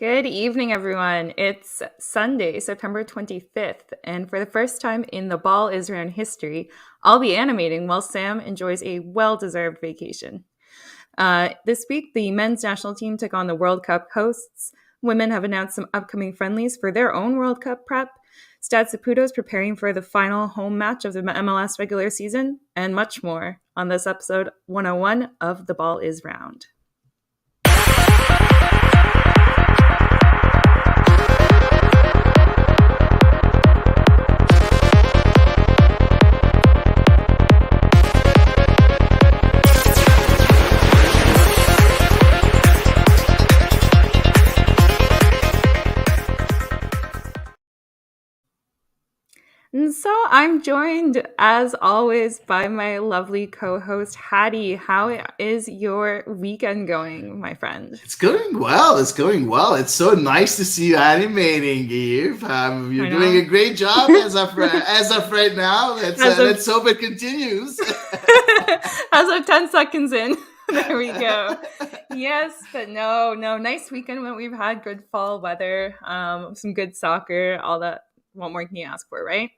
Good evening, everyone. It's Sunday, September 25th, and for the first time in the Ball is Round history, I'll be animating while Sam enjoys a well-deserved vacation. This week, the men's national team took on the World Cup hosts. Women have announced some upcoming friendlies for their own World Cup prep. Stad Saputo is preparing for the final home match of the MLS regular season, and much more on this episode 101 of The Ball is Round. And so I'm joined, as always, by my lovely co-host, Hattie. How is your weekend going, my friend? It's going well. It's so nice to see you animating, Eve. You're doing a great job as of right now. Let's hope it continues. As of 10 seconds in. There we go. Yes, but no. Nice weekend when we've had good fall weather, some good soccer, all that. What more can you ask for, right?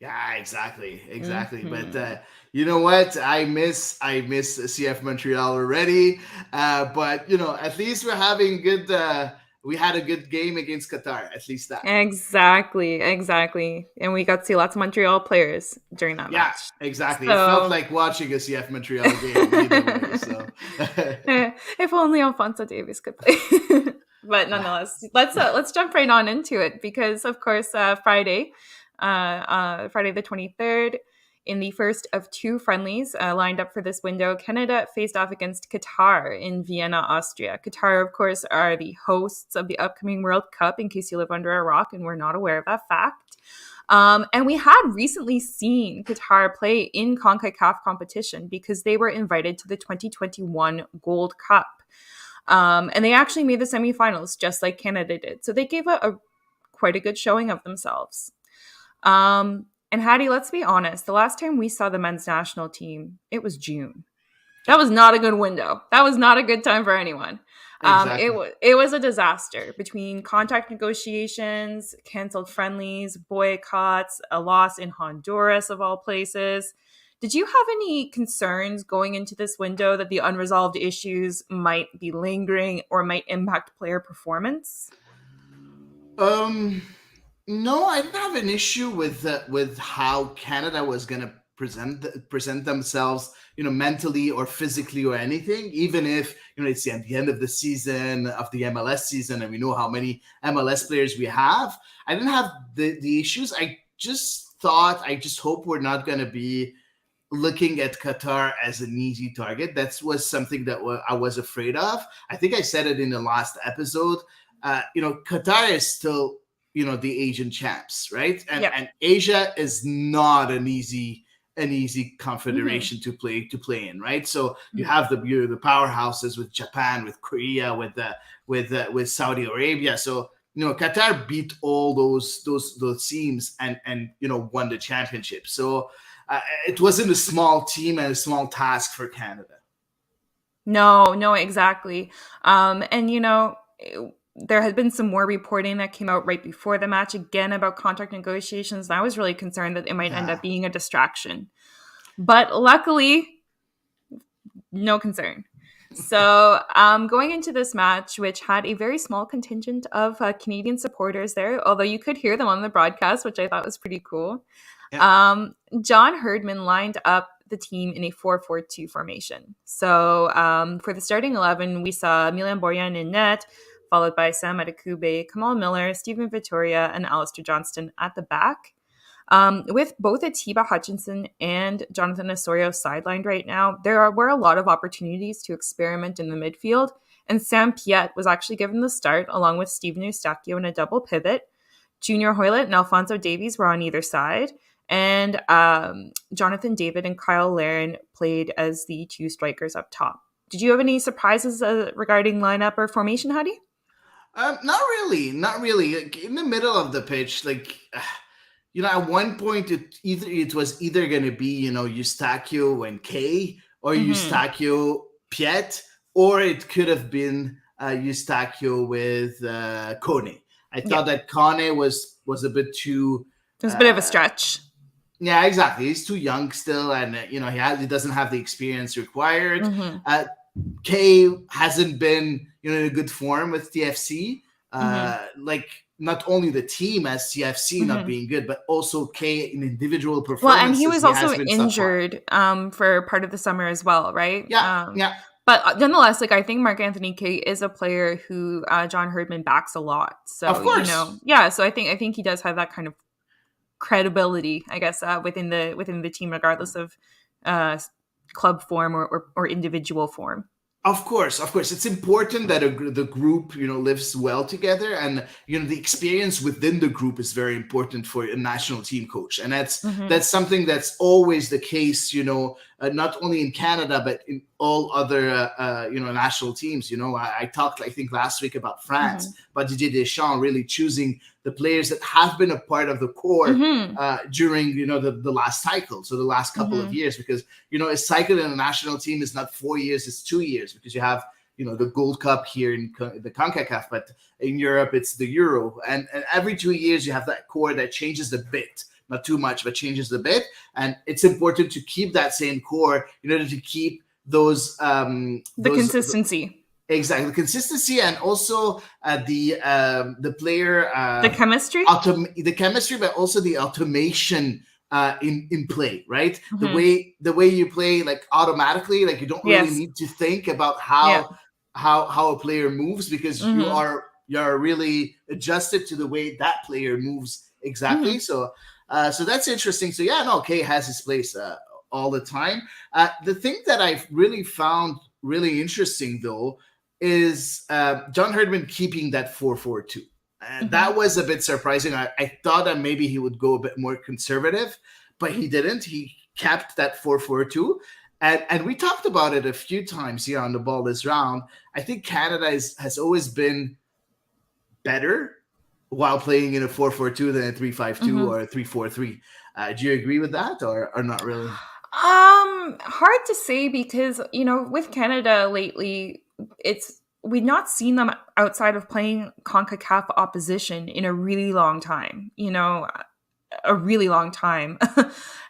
Yeah, exactly. Mm-hmm. But you know what? I miss CF Montreal already. But at least we're having good. We had a good game against Qatar. At least that. Exactly. And we got to see lots of Montreal players during that match. Yeah, exactly. So, it felt like watching a CF Montreal game either way. So. If only Alphonso Davies could play. But nonetheless, let's jump right on into it because, of course, Friday the 23rd, in the first of two friendlies lined up for this window, Canada faced off against Qatar in Vienna, Austria. Qatar, of course, are the hosts of the upcoming World Cup, in case you live under a rock and were not aware of that fact. And we had recently seen Qatar play in CONCACAF competition because they were invited to the 2021 Gold Cup. And they actually made the semifinals just like Canada did. So they gave quite a good showing of themselves. And Hattie, let's be honest, the last time we saw the men's national team, it was June. That was not a good window. That was not a good time for anyone. Exactly. It was a disaster between contract negotiations, canceled friendlies, boycotts, a loss in Honduras of all places. Did you have any concerns going into this window that the unresolved issues might be lingering or might impact player performance? No, I didn't have an issue with how Canada was going to present themselves, mentally or physically or anything. Even if it's at the end of the season of the MLS season, and we know how many MLS players we have, I didn't have the issues. I just hope we're not going to be looking at Qatar as an easy target. That was something that I was afraid of. I think I said it in the last episode. Qatar is still the Asian champs, right? And Asia is not an easy confederation to play in, right? So you have the powerhouses with Japan, with Korea, with Saudi Arabia. So Qatar beat all those teams and won the championship. So it wasn't a small team and a small task for Canada. No, exactly. And there had been some more reporting that came out right before the match, again, about contract negotiations. And I was really concerned that it might end up being a distraction. But luckily, no concern. So going into this match, which had a very small contingent of Canadian supporters there, although you could hear them on the broadcast, which I thought was pretty cool. Yeah. John Herdman lined up the team in a 4-4-2 formation. So for the starting 11, we saw Milan Borjan in net, followed by Sam Adekugbe, Kamal Miller, Stephen Vittoria, and Alistair Johnston at the back. With both Atiba Hutchinson and Jonathan Osorio sidelined right now, there were a lot of opportunities to experiment in the midfield, and Sam Piette was actually given the start along with Steven Eustachio in a double pivot. Junior Hoylett and Alphonso Davies were on either side, and Jonathan David and Kyle Larin played as the two strikers up top. Did you have any surprises regarding lineup or formation, Hattie? Not really. In the middle of the pitch, at one point it was either going to be Eustachio and Kay or Eustachio Piette, or it could have been Eustachio with Kone. I thought that Kone was a bit too. It was a bit of a stretch. Yeah, exactly. He's too young still, and he doesn't have the experience required. Mm-hmm. K hasn't been in a good form with TFC. Like not only the team as TFC not being good, but also K in individual performances. Well, and he was also injured for part of the summer as well, right? Yeah. But nonetheless, like I think Marc-Anthony K is a player who John Herdman backs a lot. So of course, so I think he does have that kind of credibility, I guess, within the team, regardless of club form or individual form. Of course, it's important that the group lives well together, and the experience within the group is very important for a national team coach, and that's something that's always the case. Not only in Canada but in all other national teams. I talked I think last week about France, but Didier Deschamps really choosing the players that have been a part of the core during the last cycle, so the last couple of years, because a cycle in a national team is not 4 years, it's 2 years, because you have the Gold Cup here in the CONCACAF, but in Europe it's the Euro, and every 2 years you have that core that changes a bit. Not too much, but changes a bit. And it's important to keep that same core in order to keep those consistency. Exactly, the consistency, and also the player the chemistry, the chemistry, but also the automation in play, right? The way you play, like automatically, like you don't really need to think about how a player moves, because you're really adjusted to the way that player moves exactly. So that's interesting. So K has his place all the time. The thing that I've really found really interesting though is John Herdman keeping that 4-4-2. That was a bit surprising. I thought that maybe he would go a bit more conservative, but he didn't. He kept that 4-4-2. And we talked about it a few times here on the Ball this round. I think Canada has always been better while playing in a 4-4-2 than a 3-5-2 or a 3-4-3. Do you agree with that, or not really? Hard to say, because with Canada lately, we've not seen them outside of playing CONCACAF opposition in a really long time. A really long time.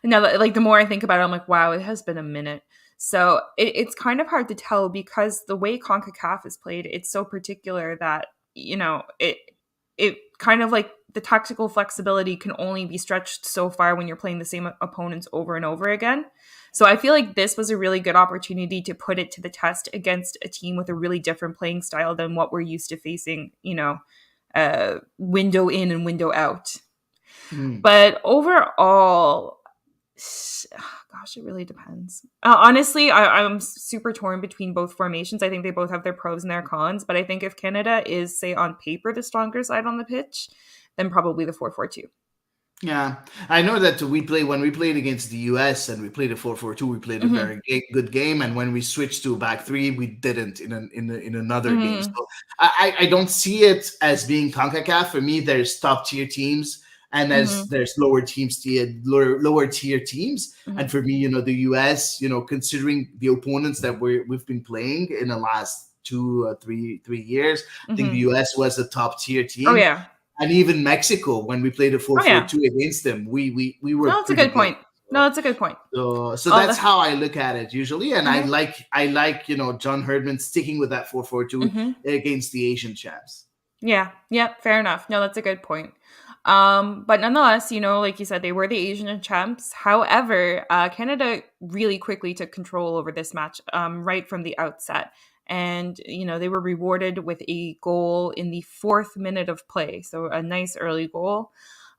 Now, like the more I think about it, I'm like, wow, it has been a minute. So it's kind of hard to tell, because the way CONCACAF is played, it's so particular that it kind of like the tactical flexibility can only be stretched so far when you're playing the same opponents over and over again. So I feel like this was a really good opportunity to put it to the test against a team with a really different playing style than what we're used to facing, window in and window out. But overall, gosh, it really depends. Honestly, I'm super torn between both formations. I think they both have their pros and their cons, but I think if Canada is, say, on paper, the stronger side on the pitch, then probably the 4-4-2. Yeah, I know that when we played against the US and we played a 4-4-2, we played a very good game, and when we switched to a back three, we didn't in another game. So I don't see it as being CONCACAF. For me, there's top tier teams, and there's lower tier teams. And for me, the US, considering the opponents that we've been playing in the last 2 or 3 years, I think the US was a top tier team. Oh yeah. And even Mexico, when we played a 4-4-2 against them, we were. No, that's a good point. No, that's a good point. So that's how I look at it usually, and I like John Herdman sticking with that 4-4-2 against the Asian champs. Yeah, fair enough. No, that's a good point. But nonetheless, like you said, they were the Asian champs. However, Canada really quickly took control over this match right from the outset. And, they were rewarded with a goal in the 4th minute of play. So a nice early goal.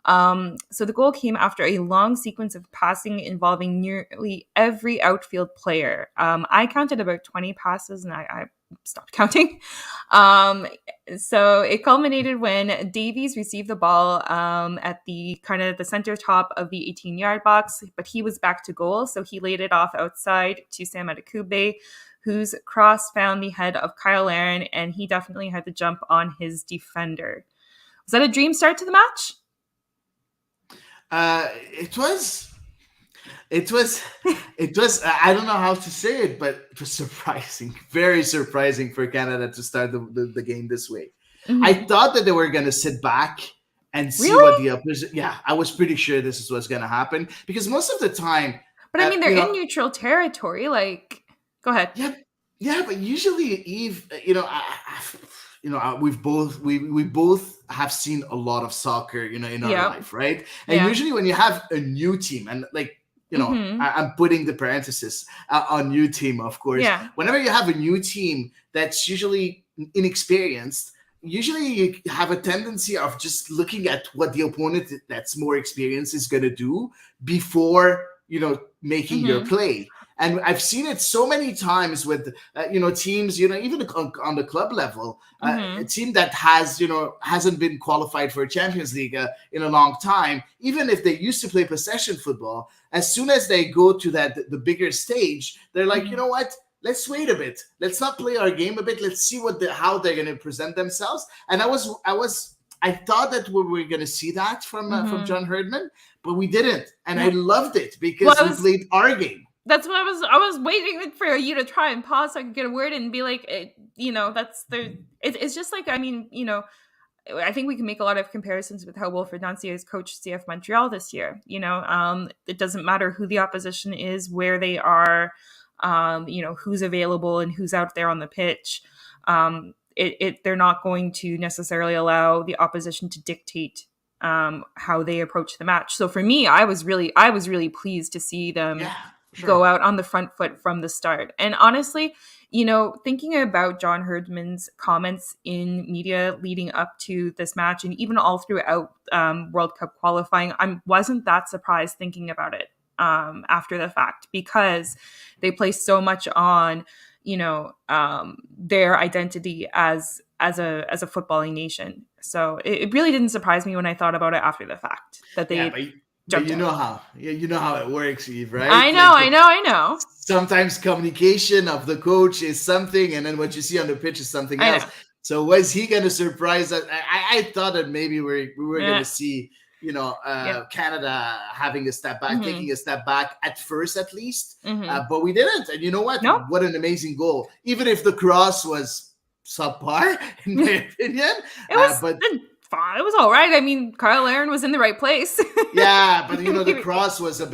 So the goal came after a long sequence of passing involving nearly every outfield player. I counted about 20 passes, and I stopped counting. So it culminated when Davies received the ball at the kind of the center top of the 18-yard box, but he was back to goal. So he laid it off outside to Sam Adekugbe, whose cross found the head of Kyle Larin, and he definitely had to jump on his defender. Was that a dream start to the match? It was. It was, I don't know how to say it, but it was surprising, very surprising for Canada to start the game this way. I Mm-hmm. thought that they were going to sit back and see Really? what the opposition. Yeah, I was pretty sure this is what's going to happen because most of the time, But I mean, they're you in know, neutral territory. Like, go ahead. yeah, yeah, but usually, Eve, we both have seen a lot of soccer, in our Yeah. life, right? And Yeah. usually, when you have a new team, and like, Mm-hmm. I'm putting the parenthesis on new team, of course. Yeah. Whenever you have a new team that's usually inexperienced, usually you have a tendency of just looking at what the opponent that's more experienced is going to do before making your Mm-hmm. play. And I've seen it so many times with teams, even on the club level, a Mm-hmm. team that hasn't been qualified for a Champions League in a long time, even if they used to play possession football, as soon as they go to the bigger stage, they're like, you Mm-hmm. know what? Let's wait a bit. Let's not play our game a bit. Let's see how they're going to present themselves. And I thought that we were going to see that from Mm-hmm. John Herdman, but we didn't, and I Yeah. loved it Well, because we played our game. that's what I was waiting for you to try and pause so I could get a word in and be like, that's it's just like, I mean, I think we can make a lot of comparisons with how Wilfred Nancy has coached CF Montreal this year. It doesn't matter who the opposition is, where they are, who's available and who's out there on the pitch. They're not going to necessarily allow the opposition to dictate how they approach the match. So for me, I was really pleased to see them Yeah, go sure. out on the front foot from the start. And honestly, thinking about John Herdman's comments in media leading up to this match and even all throughout World Cup qualifying, I wasn't that surprised thinking about it after the fact, because they place so much on, their identity as a footballing nation. So it really didn't surprise me when I thought about it after the fact that Yeah, they but jumped you know out. how it works, Eve, I right? know, Like I know, I know, sometimes communication of the coach is something, and then what you see on the pitch is something I else. know. So was he going to surprise us? I thought that maybe we were going Yeah, to see, yeah. Canada having a step back, Mm-hmm. taking a step back at first, at least. Mm-hmm. But we didn't. And you know what? Nope. What an amazing goal! Even if the cross was subpar, in my it opinion. was But fine. It was all right. I mean, Kyle Aaron was in the right place. yeah, but the cross was Oh a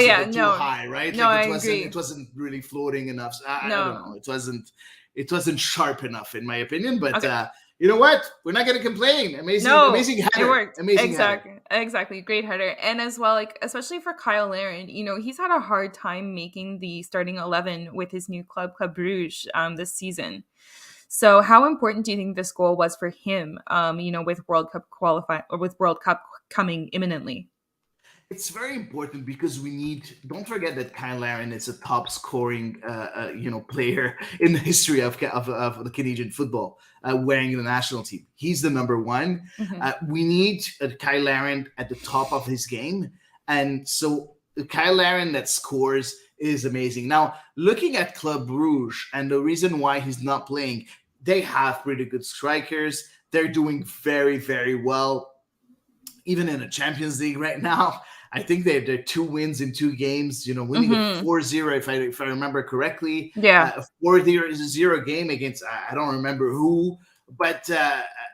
yeah, bit too no, high, right? no, Like I it agree. wasn't really floating enough. I don't know. No, It wasn't sharp enough in my opinion. But okay, you know what? We're not gonna complain. Amazing, no, amazing it header, worked amazing header. exactly, exactly. Great header, and as well, like especially for Kyle Aaron, he's had a hard time making the starting 11 with his new club, Club Bruges, this season. So, how important do you think this goal was for him? With World Cup qualify or with World Cup coming imminently. It's very important because we need. Don't forget that Kyle Larin is a top scoring, player in the history of the Canadian football, wearing the national team. He's the number one. Hmm. We need Kyle Larin at the top of his game, and so the Kyle Larin that scores is amazing. Now, looking at Club Rouge and the reason why he's not playing, they have pretty good strikers. They're doing very, very well even in a Champions League right now. I think they're 2 wins in 2 games, winning a Hmm. 4-0, if I remember correctly, Yeah. a 4-0 game against, I don't remember who, but,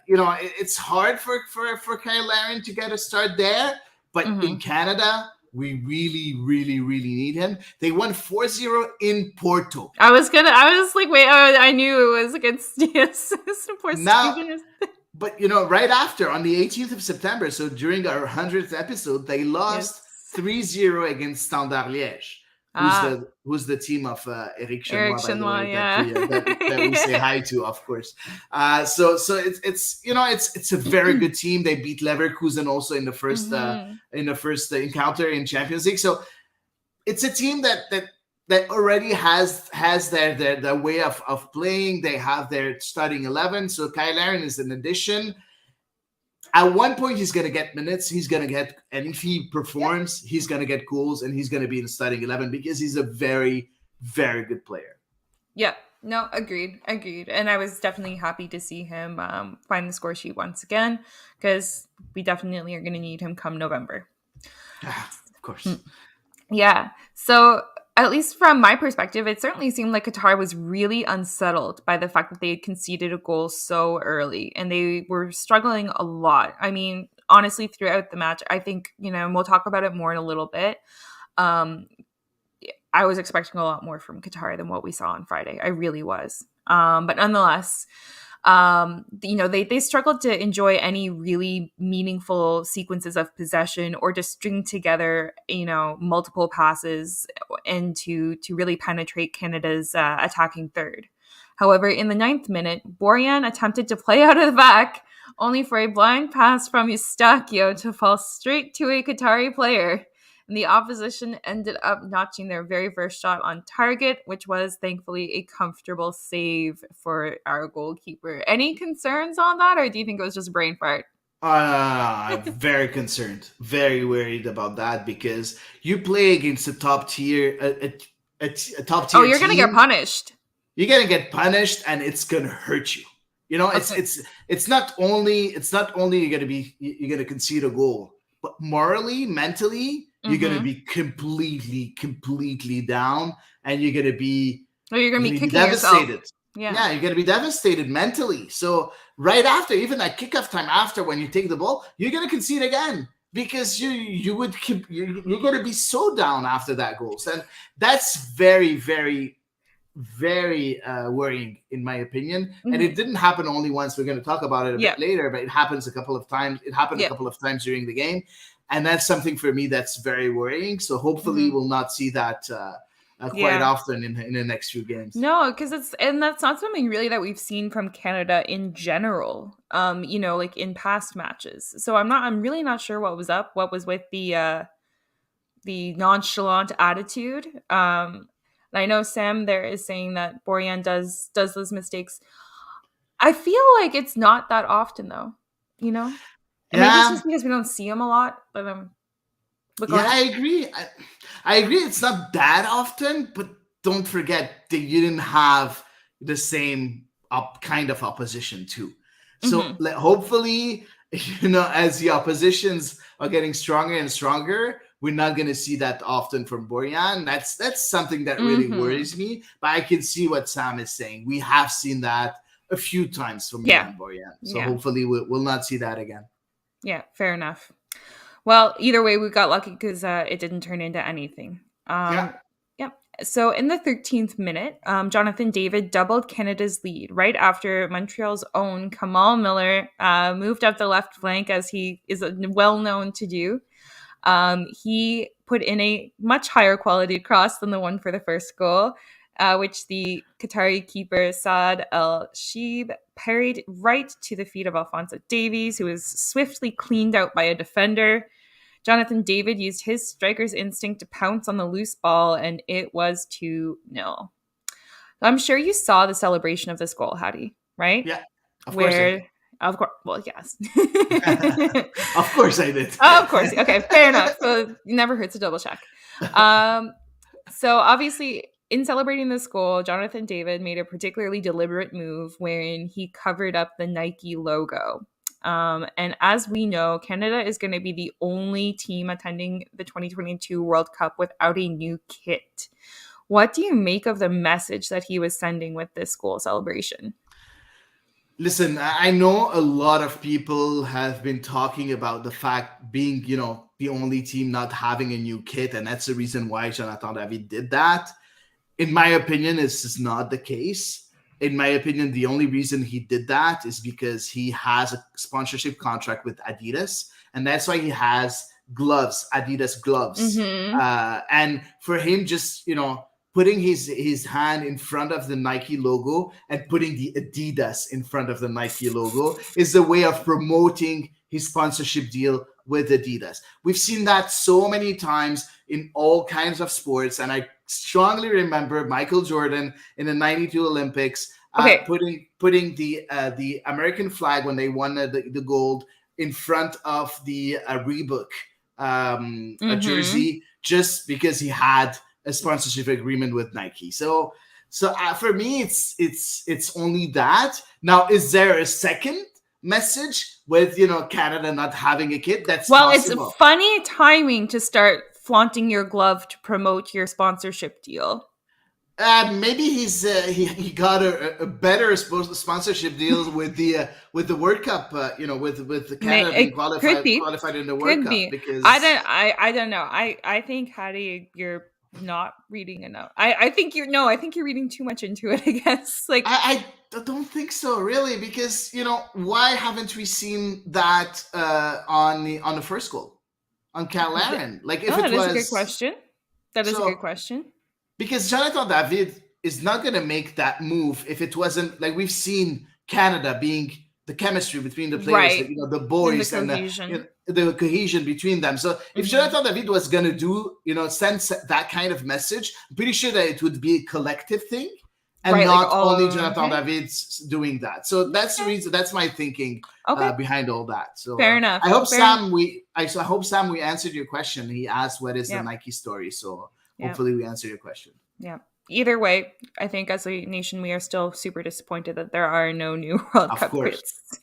it's hard for Kyle Larin to get a start there. But in Hmm. Canada, we really, really, really need him. They won 4-0 in Porto. I was like, wait, I knew it was against yes, poor Now, stupid. but right after on the 18th of September, so during our 100th episode, they lost Yes. 3-0 against Standard Liège, Ah, who's the team of Eric Eric Chenois, by the Chenois, way, that yeah. we say hi to, of course. So it's a very good team. They beat Leverkusen also in the first Hmm. encounter in Champions League. So it's a team that already has their way of playing. They have their starting 11. So Kyle Aaron is an addition. At one point, he's going to get minutes. He's going to get, and if he Yeah. performs, he's going to get goals, and he's going to be in the starting 11 because he's a very, very good player. Yeah. No, agreed. And I was definitely happy to see him find the score sheet once again, because we definitely are going to need him come November. Of course. Yeah. So, at least from my perspective, it certainly seemed like Qatar was really unsettled by the fact that they had conceded a goal so early and they were struggling a lot. I mean, honestly, throughout the match, I think, and we'll talk about it more in a little bit. Um, I was expecting a lot more from Qatar than what we saw on Friday. I really was. But nonetheless, they struggled to enjoy any really meaningful sequences of possession or to string together, multiple passes and to really penetrate Canada's attacking third. However, in the 9th minute, Borjan attempted to play out of the back, only for a blind pass from Eustachio to fall straight to a Qatari player. And the opposition ended up notching their very first shot on target, which was thankfully a comfortable save for our goalkeeper. Any concerns on that, or do you think it was just a brain fart? I'm very concerned, very worried about that because you play against a top tier, a top tier. Oh, you're gonna get punished. You're gonna get punished, and it's gonna hurt you. Okay. It's not only you're gonna concede a goal, but morally, mentally, you're gonna be completely down, and you're gonna be kicking devastated. yourself. Yeah, you're gonna be devastated mentally. So right after, even at kickoff time, after when you take the ball, you're gonna concede again because you're gonna be so down after that goal, and that's very worrying in my opinion. Mm-hmm. And it didn't happen only once. We're going to talk about it a bit later, but it happens a couple of times. It happened a couple of times during the game, and that's something for me that's very worrying. So hopefully we'll not see that quite often in the next few games. No, because that's not something really that we've seen from Canada in general. Like in past matches. So I'm really not sure what was up. What was with the nonchalant attitude. I know Sam there is saying that Borjan does those mistakes. I feel like it's not that often though, And maybe it's just because we don't see him a lot. But I agree. I agree. It's not that often, but don't forget that you didn't have the same kind of opposition too. So hopefully, as the oppositions are getting stronger and stronger, we're not going to see that often from Borjan. That's something that really worries me. But I can see what Sam is saying. We have seen that a few times from Borjan. So hopefully we'll not see that again. Yeah, fair enough. Well, either way, we got lucky because it didn't turn into anything. So in the 13th minute, Jonathan David doubled Canada's lead right after Montreal's own Kamal Miller moved up the left flank, as he is well known to do. He put in a much higher quality cross than the one for the first goal, which the Qatari keeper Saad El-Sheib parried right to the feet of Alphonso Davies, who was swiftly cleaned out by a defender. Jonathan David used his striker's instinct to pounce on the loose ball, and it was 2-0. I'm sure you saw the celebration of this goal, Hattie, right? Yeah, of course. Of course. Well, yes. Of course I did. Of course. Okay, fair enough. So it never hurts to double check. So obviously, in celebrating this goal, Jonathan David made a particularly deliberate move wherein he covered up the Nike logo. And as we know, Canada is going to be the only team attending the 2022 World Cup without a new kit. What do you make of the message that he was sending with this goal celebration? Listen, I know a lot of people have been talking about the fact being, the only team not having a new kit, and that's the reason why Jonathan David did that. In my opinion, this is not the case. In my opinion, the only reason he did that is because he has a sponsorship contract with Adidas, and that's why he has gloves, Adidas gloves. And for him, just, putting his hand in front of the Nike logo and putting the Adidas in front of the Nike logo is a way of promoting his sponsorship deal with Adidas. We've seen that so many times in all kinds of sports, and I strongly remember Michael Jordan in the 92 Olympics putting the American flag when they won the gold in front of the Reebok jersey, just because he had a sponsorship agreement with Nike. So for me, it's only that. Now, is there a second message with Canada not having a kit? That's possible. It's funny timing to start flaunting your glove to promote your sponsorship deal. Maybe he got a better sponsorship deal with the World Cup. With Canada being Could be. qualified in the World Could Cup, be. because I don't know. I think, Hattie, you're not reading enough. I think you're reading too much into it, I guess. Like, I don't think so, really, because why haven't we seen that on the first goal on CanWNT? Like, if that it is was a good question. That is a good question. Because Jonathan David is not going to make that move if it wasn't like we've seen Canada being the chemistry between the players, Right. the boys, And and the cohesion. the cohesion between them. So if Jonathan David was going to do, send that kind of message, I'm pretty sure that it would be a collective thing, and Right, not like only Jonathan David's doing that. So that's the reason. That's my thinking behind all that. So fair enough. I hope Sam, we answered your question. He asked what is the Nike story. So hopefully we answered your question. Yeah. Either way, I think as a nation, we are still super disappointed that there are no new World Cup kits.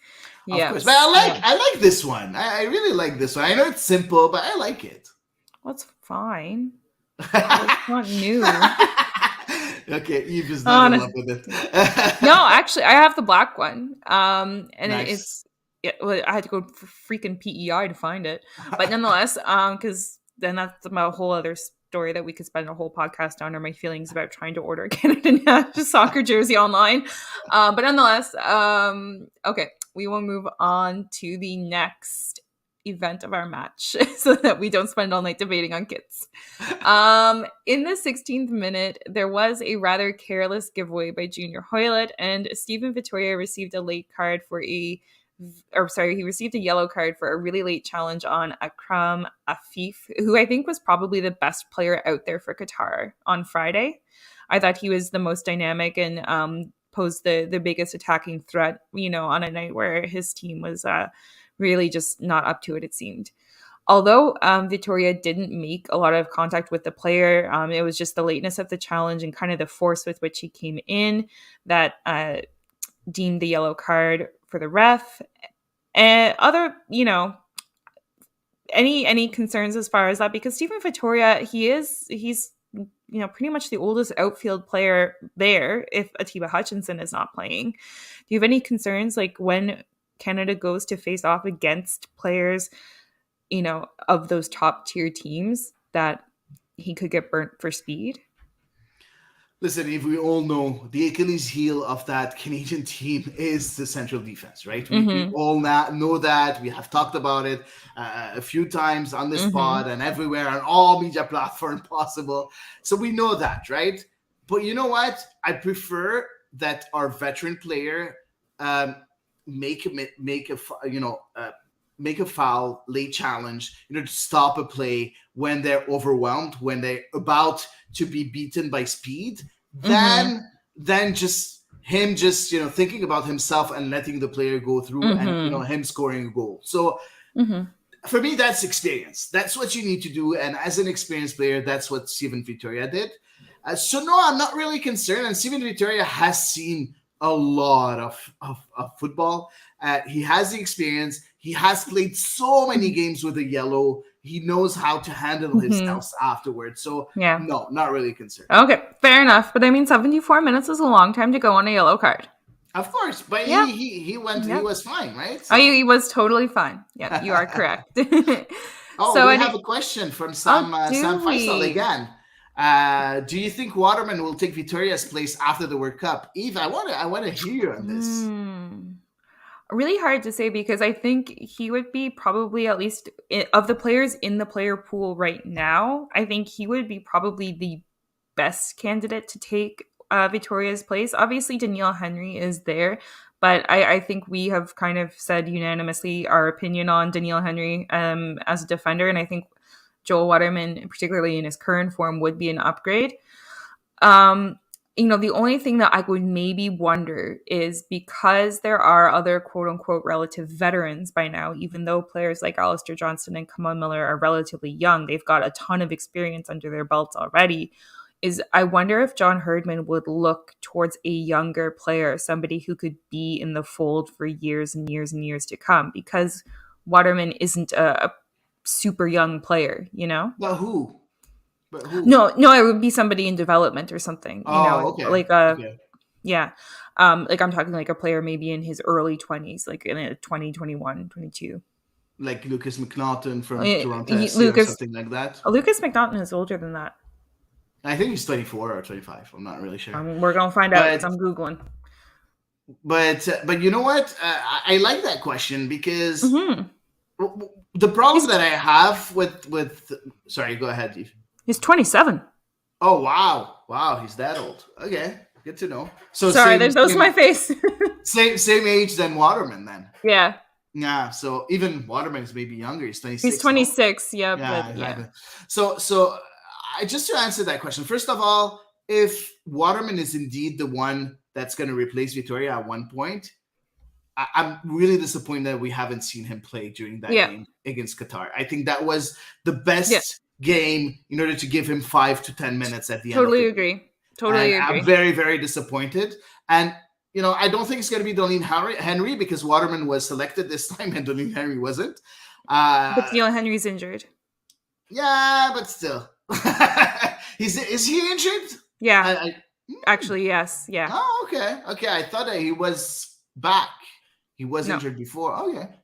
Yeah, of course. But I like this one. I really like this one. I know it's simple, but I like it. Well, it's fine. It's not new. Okay, Eve is not in love with it. No, actually, I have the black one. And nice. I had to go for freaking PEI to find it, but nonetheless, because then that's a whole other story that we could spend a whole podcast on, or my feelings about trying to order a Canada soccer jersey online. But nonetheless, okay, we will move on to the next event of our match so that we don't spend all night debating on kits. In the 16th minute, there was a rather careless giveaway by Junior Hoylett, and Stephen Vittoria received a yellow card for a really late challenge on Akram Afif, who I think was probably the best player out there for Qatar on Friday. I thought he was the most dynamic and posed the biggest attacking threat, on a night where his team was really just not up to it seemed. Although Vittoria didn't make a lot of contact with the player, it was just the lateness of the challenge and kind of the force with which he came in that deemed the yellow card for the ref. And other, any concerns as far as that? Because Stephen Vittoria, he's pretty much the oldest outfield player there if Atiba Hutchinson is not playing. Do you have any concerns, like when Canada goes to face off against players, of those top tier teams, that he could get burnt for speed? Listen, if we all know the Achilles heel of that Canadian team is the central defense, right? We all know that. We have talked about it a few times on this pod and everywhere on all media platforms possible. So we know that, right? But you know what? I prefer that our veteran player make a foul, late challenge, to stop a play when they're overwhelmed, when they're about to be beaten by speed, than just him thinking about himself and letting the player go through and him scoring a goal. So for me, that's experience. That's what you need to do. And as an experienced player, that's what Stephen Vittoria did. So no, I'm not really concerned. And Stephen Vittoria has seen a lot of football. He has the experience. He has played so many games with a yellow. He knows how to handle himself afterwards. So no, not really concerned. Okay, fair enough. But I mean, 74 minutes is a long time to go on a yellow card. Of course, but he went. He was fine, right? So. He was totally fine. Yeah, you are correct. So we have a question from Sam Faisal again. Do you think Waterman will take Vittoria's place after the World Cup? Eve, I want to hear you on this. Really hard to say, because I think he would be probably, at least of the players in the player pool right now, I think he would be probably the best candidate to take Vittoria's place. Obviously, Danielle Henry is there, but I think we have kind of said unanimously our opinion on Danielle Henry as a defender, and I think Joel Waterman, particularly in his current form, would be an upgrade. The only thing that I would maybe wonder is, because there are other quote-unquote relative veterans by now, even though players like Alistair Johnston and Kamal Miller are relatively young, they've got a ton of experience under their belts already, I wonder if John Herdman would look towards a younger player, somebody who could be in the fold for years and years and years to come, because Waterman isn't a super young player, you know? But who? No, it would be somebody in development or something, you know, Oh, okay. like yeah. Like I'm talking like a player maybe in his early 20s, like in a 20, 21, 22. Like Lucas McNaughton from Uh, Toronto FC or Lucas something like that. Lucas McNaughton is older than that. I think he's 24 or 25. I'm not really sure. We're gonna find out because But I'm googling. but you know what? I like that question because Mm-hmm. the problem He's that I have with sorry, go ahead, Eve. he's 27. Oh wow, he's that old. Okay, good to know. So Sorry, there's those my face. same age than Waterman then. Yeah. Yeah, so even Waterman is maybe younger. He's 26. He's 26. No? Yeah, But exactly. yeah. So I just to answer that question. First of all, if Waterman is indeed the one that's going to replace Vittoria at one point, I'm really disappointed that we haven't seen him play during that game against Qatar. I think that was the best game in order to give him 5 to 10 minutes at the end. Totally agree. Totally agree. I'm very, very disappointed. And, you know, I don't think it's going to be Delaney Henry because Waterman was selected this time and Delaney Henry wasn't. But Neil Henry's injured. Yeah, but still. Is he injured? Yeah. Actually, yes. Yeah. Oh, okay. Okay. I thought that he was back. He was injured before.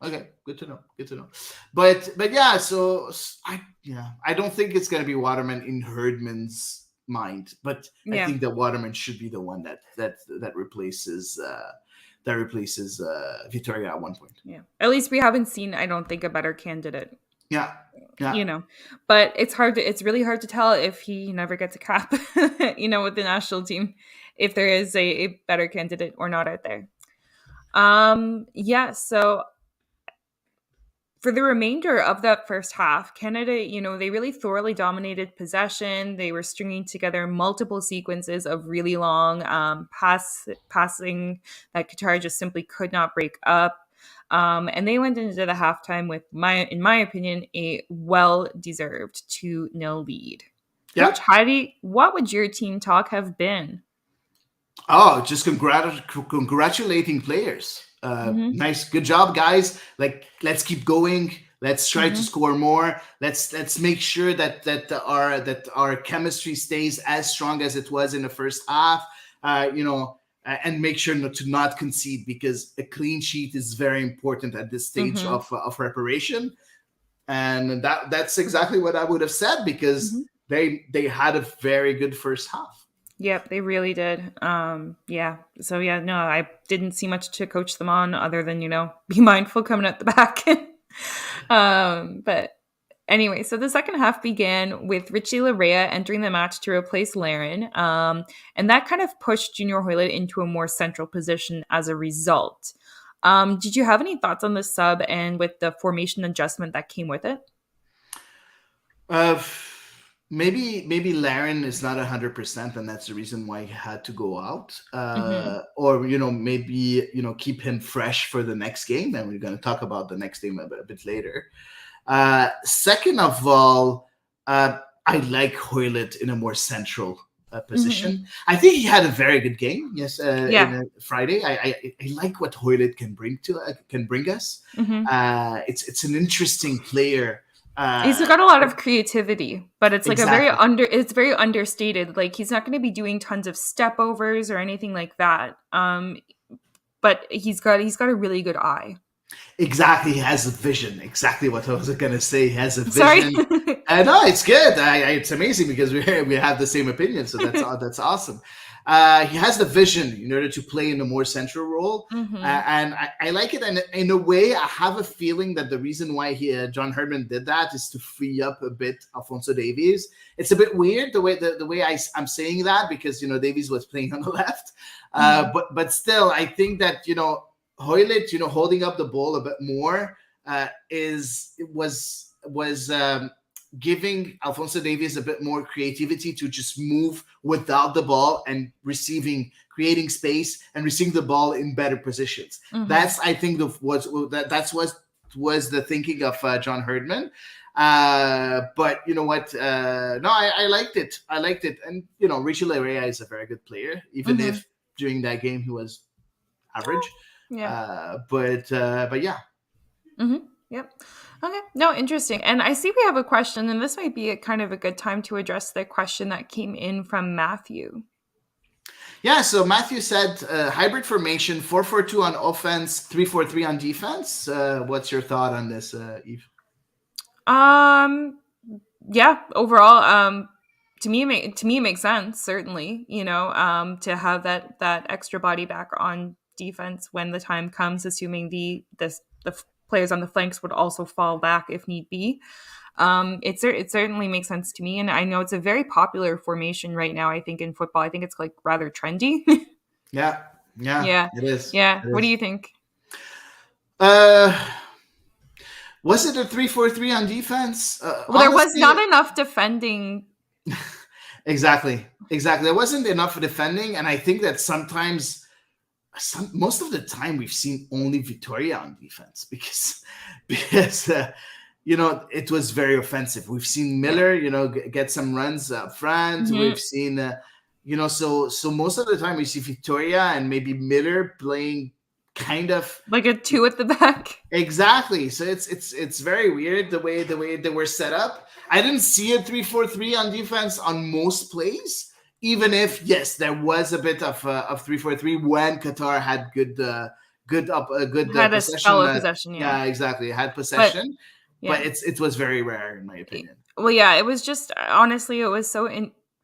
Okay. Good to know. But yeah, so I don't think it's gonna be Waterman in Herdman's mind, but I think that Waterman should be the one that replaces Vittoria at one point. Yeah. At least we haven't seen, I don't think, a better candidate. Yeah. You know, but it's really hard to tell if he never gets a cap, you know, with the national team, if there is a better candidate or not out there. So for the remainder of that first half, Canada, you know, they really thoroughly dominated possession. They were stringing together multiple sequences of really long passing that Qatar just simply could not break up. And they went into the halftime with, in my opinion, a well-deserved 2-0 lead. Yeah. Coach Heidi, what would your team talk have been? Oh, just congratulating players. Nice, good job, guys. Like, let's keep going. Let's try to score more. Let's make sure that our chemistry stays as strong as it was in the first half. And make sure to not concede, because a clean sheet is very important at this stage of preparation. And that's exactly what I would have said, because they had a very good first half. Yep, they really did. So I didn't see much to coach them on other than, you know, be mindful coming at the back. But anyway, so the second half began with Richie Larea entering the match to replace Laren. And that kind of pushed Junior Hoylett into a more central position as a result. Did you have any thoughts on the sub and with the formation adjustment that came with it? Maybe Laren is not 100%, and that's the reason why he had to go out. Or, you know, maybe, you know, keep him fresh for the next game. And we're going to talk about the next game a bit later. Second of all, I like Hoylett in a more central position. I think he had a very good game. Yes, in Friday. I like what Hoylett can bring us. It's an interesting player. He's got a lot of creativity, but it's like it's very understated. Like, he's not going to be doing tons of step overs or anything like that. But he's got a really good eye. Exactly, he has a vision. Exactly what I was going to say. He has a vision. No, it's good. It's amazing because we have the same opinion. So that's awesome. He has the vision in order to play in a more central role, and I like it. And in a way, I have a feeling that the reason why John Herdman did that is to free up a bit Alphonso Davies. It's a bit weird the way I'm saying that, because, you know, Davies was playing on the left, but still, I think that, you know, Hoylett, you know, holding up the ball a bit more was giving Alphonso Davies a bit more creativity to just move without the ball and creating space and receiving the ball in better positions. That's, I think, was the thinking of John Herdman. But you know what? I liked it. And, you know, Richie Larea is a very good player, even if during that game he was average. But yeah. Yep. Okay. No, interesting. And I see we have a question, and this might be a kind of a good time to address the question that came in from Matthew. Yeah, so Matthew said hybrid formation, 4-4-2 on offense, 3-4-3 on defense. What's your thought on this, Eve? Yeah, overall, to me, it makes sense. Certainly, to have that extra body back on defense when the time comes, assuming the players on the flanks would also fall back if need be. It certainly makes sense to me, and I know it's a very popular formation right now. I think in football, I think it's like rather trendy. Yeah, Yeah, it is. yeah. It What do is. you think? Uh, was it a 3-4-3 on defense? Well, there was Honestly, not enough defending. exactly. There wasn't enough for defending, and I think that sometimes, most of the time, we've seen only Victoria on defense because it was very offensive. We've seen Miller, get some runs up front. Mhm. We've seen, so most of the time we see Victoria and maybe Miller playing kind of Like a 2 at the back. exactly. So it's very weird the way they were set up. I didn't see a 3-4-3 on defense on most plays, even if yes, there was a bit of 3-4-3 when Qatar had good Had a possession. spell of possession, yeah. Yeah, exactly, had But possession, yeah. but it was very rare in my opinion. Well, yeah, it was just honestly, it was so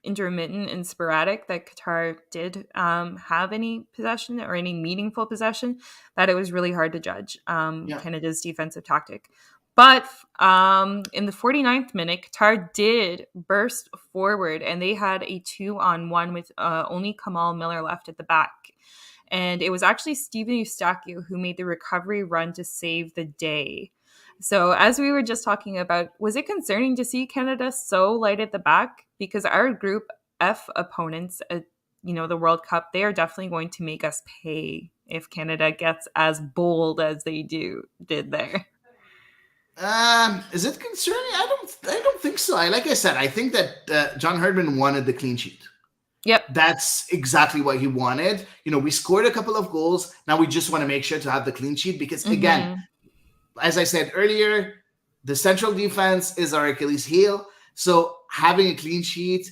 intermittent and sporadic that Qatar did have any possession or any meaningful possession that it was really hard to judge Yeah. Canada's defensive tactic. But in the 49th minute, Qatar did burst forward and they had a 2-on-1 with only Kamal Miller left at the back. And it was actually Steven Eustachio who made the recovery run to save the day. So, as we were just talking about, was it concerning to see Canada so light at the back? Because our Group F opponents, the World Cup, they are definitely going to make us pay if Canada gets as bold as they did there. Is it concerning? I don't think so. Like I said, I think that John Herdman wanted the clean sheet. Yep. That's exactly what he wanted. We scored a couple of goals. Now we just want to make sure to have the clean sheet because, again, as I said earlier, the central defense is our Achilles heel. So having a clean sheet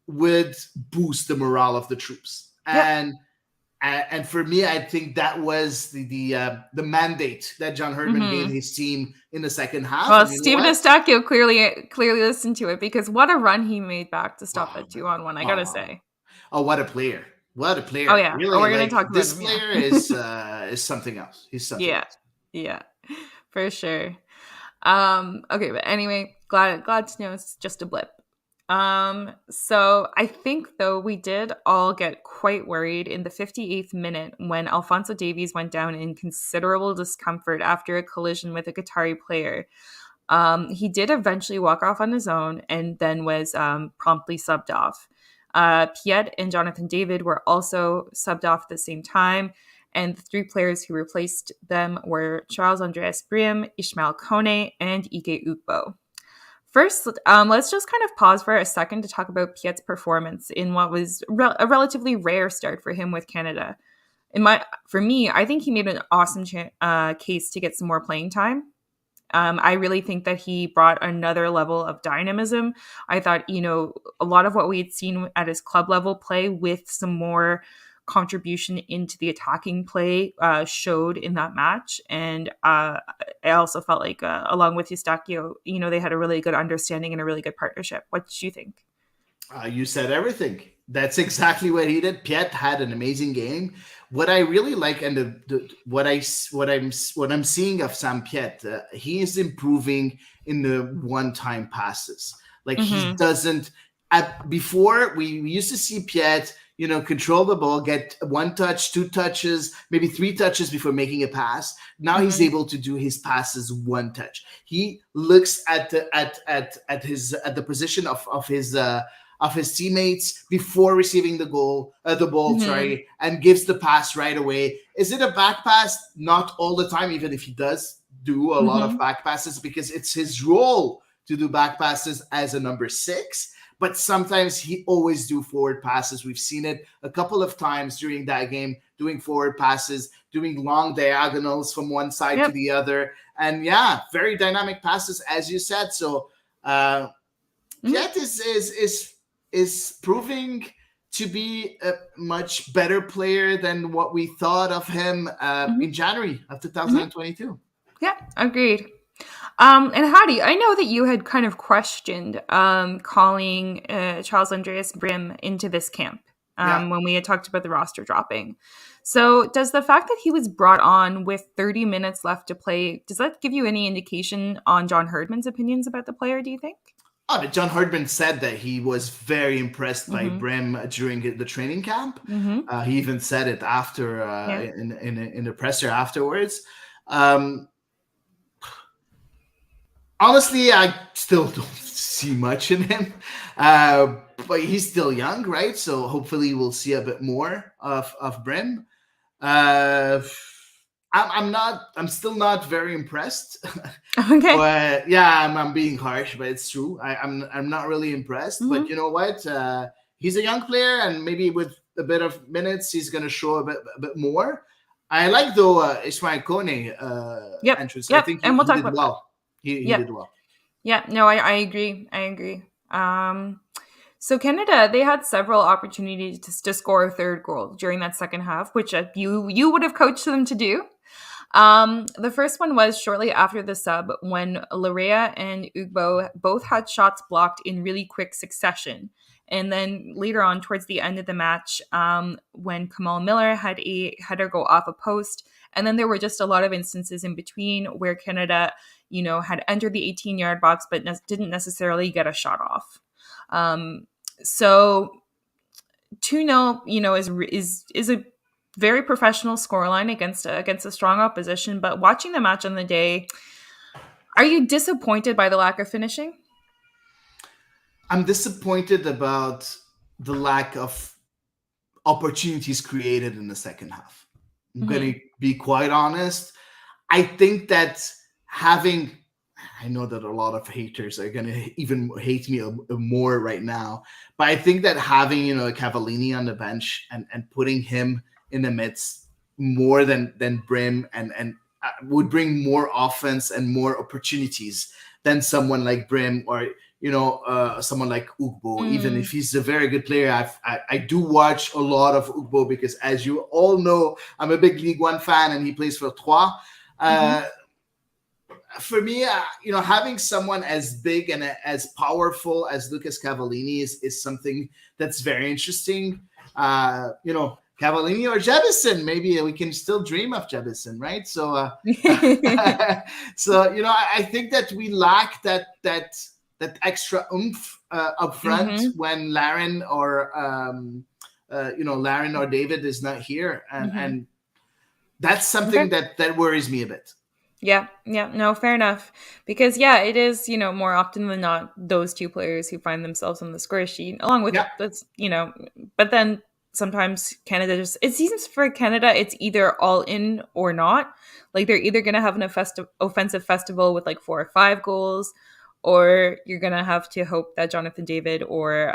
would boost the morale of the troops. Yep. And for me, I think that was the mandate that John Herdman gave his team in the second half. Well, Steven Eustachio clearly listened to it because what a run he made back to stop that 2-on-1, I gotta say. Oh, what a player. What a player. Oh, yeah. Really, we're going to talk about this him, player is something else. He's something else. Yeah, for sure. Okay, but anyway, glad to know it's just a blip. So I think though we did all get quite worried in the 58th minute when Alphonso Davies went down in considerable discomfort after a collision with a Qatari player. He did eventually walk off on his own and then was promptly subbed off. Piet and Jonathan David were also subbed off at the same time, and the 3 players who replaced them were Charles Andreas Briem, Ismail Kone, and Ike Ugbo. First, let's just kind of pause for a second to talk about Piet's performance in what was a relatively rare start for him with Canada. For me, I think he made an awesome case to get some more playing time. I really think that he brought another level of dynamism. I thought, a lot of what we had seen at his club level play with some more contribution into the attacking play showed in that match. And I also felt like along with Eustachio, they had a really good understanding and a really good partnership. What did you think? You said everything. That's exactly what he did. Piet had an amazing game. What I really like, and what I'm seeing of Sam Piet, he is improving in the one-time passes. Like he doesn't. Before we used to see Piet, control the ball, get 1 touch, 2 touches, maybe 3 touches before making a pass. Now he's able to do his passes 1 touch. He looks at the position of his teammates before receiving the ball, and gives the pass right away. Is it a back pass? Not all the time, even if he does do a lot of back passes, because it's his role to do back passes as a number 6. but sometimes he always do forward passes. We've seen it a couple of times during that game, doing forward passes, doing long diagonals from one side to the other. And yeah, very dynamic passes, as you said. So Jet is proving to be a much better player than what we thought of him in January of 2022. Yeah, agreed. And Hadi, I know that you had kind of questioned calling Charles Andreas Brim into this camp when we had talked about the roster dropping. So does the fact that he was brought on with 30 minutes left to play, does that give you any indication on John Herdman's opinions about the player, do you think? Oh, John Herdman said that he was very impressed by Brim during the training camp. He even said it after in the presser afterwards. Honestly, I still don't see much in him, but he's still young, right? So hopefully we'll see a bit more of Brim. I'm still not very impressed. Okay. But yeah, I'm being harsh, but it's true. I'm not really impressed. But you know what? He's a young player, and maybe with a bit of minutes, he's going to show a bit more. I like though Ismail Kone entrance. I think and we'll talk did about well. He did well. Yeah, no, I agree. I agree. So Canada, they had several opportunities to score a third goal during that second half, which you would have coached them to do. The first one was shortly after the sub when Larea and Ugbo both had shots blocked in really quick succession. And then later on, towards the end of the match, when Kamal Miller had a header go off a post, and then there were just a lot of instances in between where Canada, had entered the 18-yard box but didn't necessarily get a shot off. So 2-0, is a very professional scoreline against a strong opposition. But watching the match on the day, are you disappointed by the lack of finishing? I'm disappointed about the lack of opportunities created in the second half. I'm going to be quite honest. I think that I know that a lot of haters are going to even hate me more right now, but I think that having, Cavallini on the bench and putting him in the midst more than Brim and would bring more offense and more opportunities than someone like Brim or someone like Ugbo. Even if he's a very good player, I do watch a lot of Ugbo because, as you all know, I'm a big Ligue 1 fan and he plays for Troyes. For me, having someone as big and as powerful as Lucas Cavallini is something that's very interesting. Cavallini or Jebison, maybe we can still dream of Jebison, right? So, I think that we lack that extra oomph up front when Laren or David is not here, and that's something that worries me a bit. Yeah, no, fair enough. Because it is, more often than not those two players who find themselves on the score sheet, along with that's, but then sometimes Canada it seems for Canada, it's either all in or not. Like they're either going to have an offensive festival with like 4 or 5 goals, or you're going to have to hope that Jonathan David or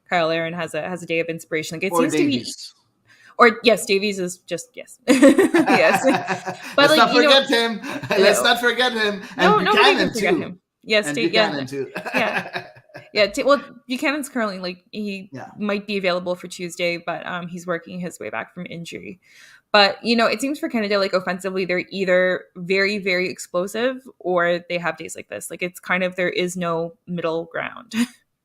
Kyle Aaron has a day of inspiration. Like it seems Davies. to be. Or yes, Davies is just yes. Yes. But let's not forget him. Let's not forget him. And Buchanan too. Him. Yes, and Buchanan too. Well, Buchanan's currently he might be available for Tuesday, but he's working his way back from injury. But it seems for Canada, like offensively, they're either very, very explosive or they have days like this. Like it's kind of there is no middle ground.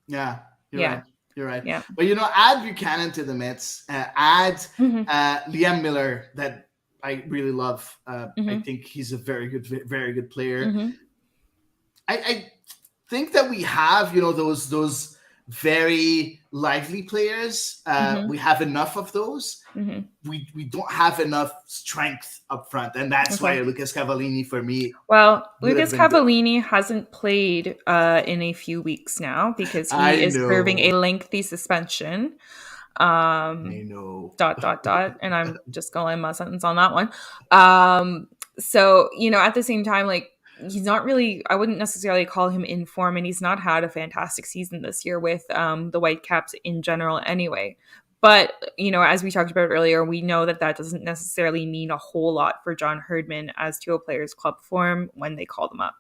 Yeah. Right. You're right. Yeah. But add Buchanan to the mix. Add Liam Miller, that I really love. I think he's a very good player. I think that we have those very lively players. We have enough of those. We don't have enough strength up front, and that's why Lucas Cavallini for me. Well, Lucas Cavallini hasn't played in a few weeks now because he is serving a lengthy suspension. I know. ... And I'm just going to end my sentence on that one. So at the same time, like he's not really, I wouldn't necessarily call him in form, and he's not had a fantastic season this year with the Whitecaps in general anyway. But, as we talked about earlier, we know that that doesn't necessarily mean a whole lot for John Herdman as to a player's club form when they call them up.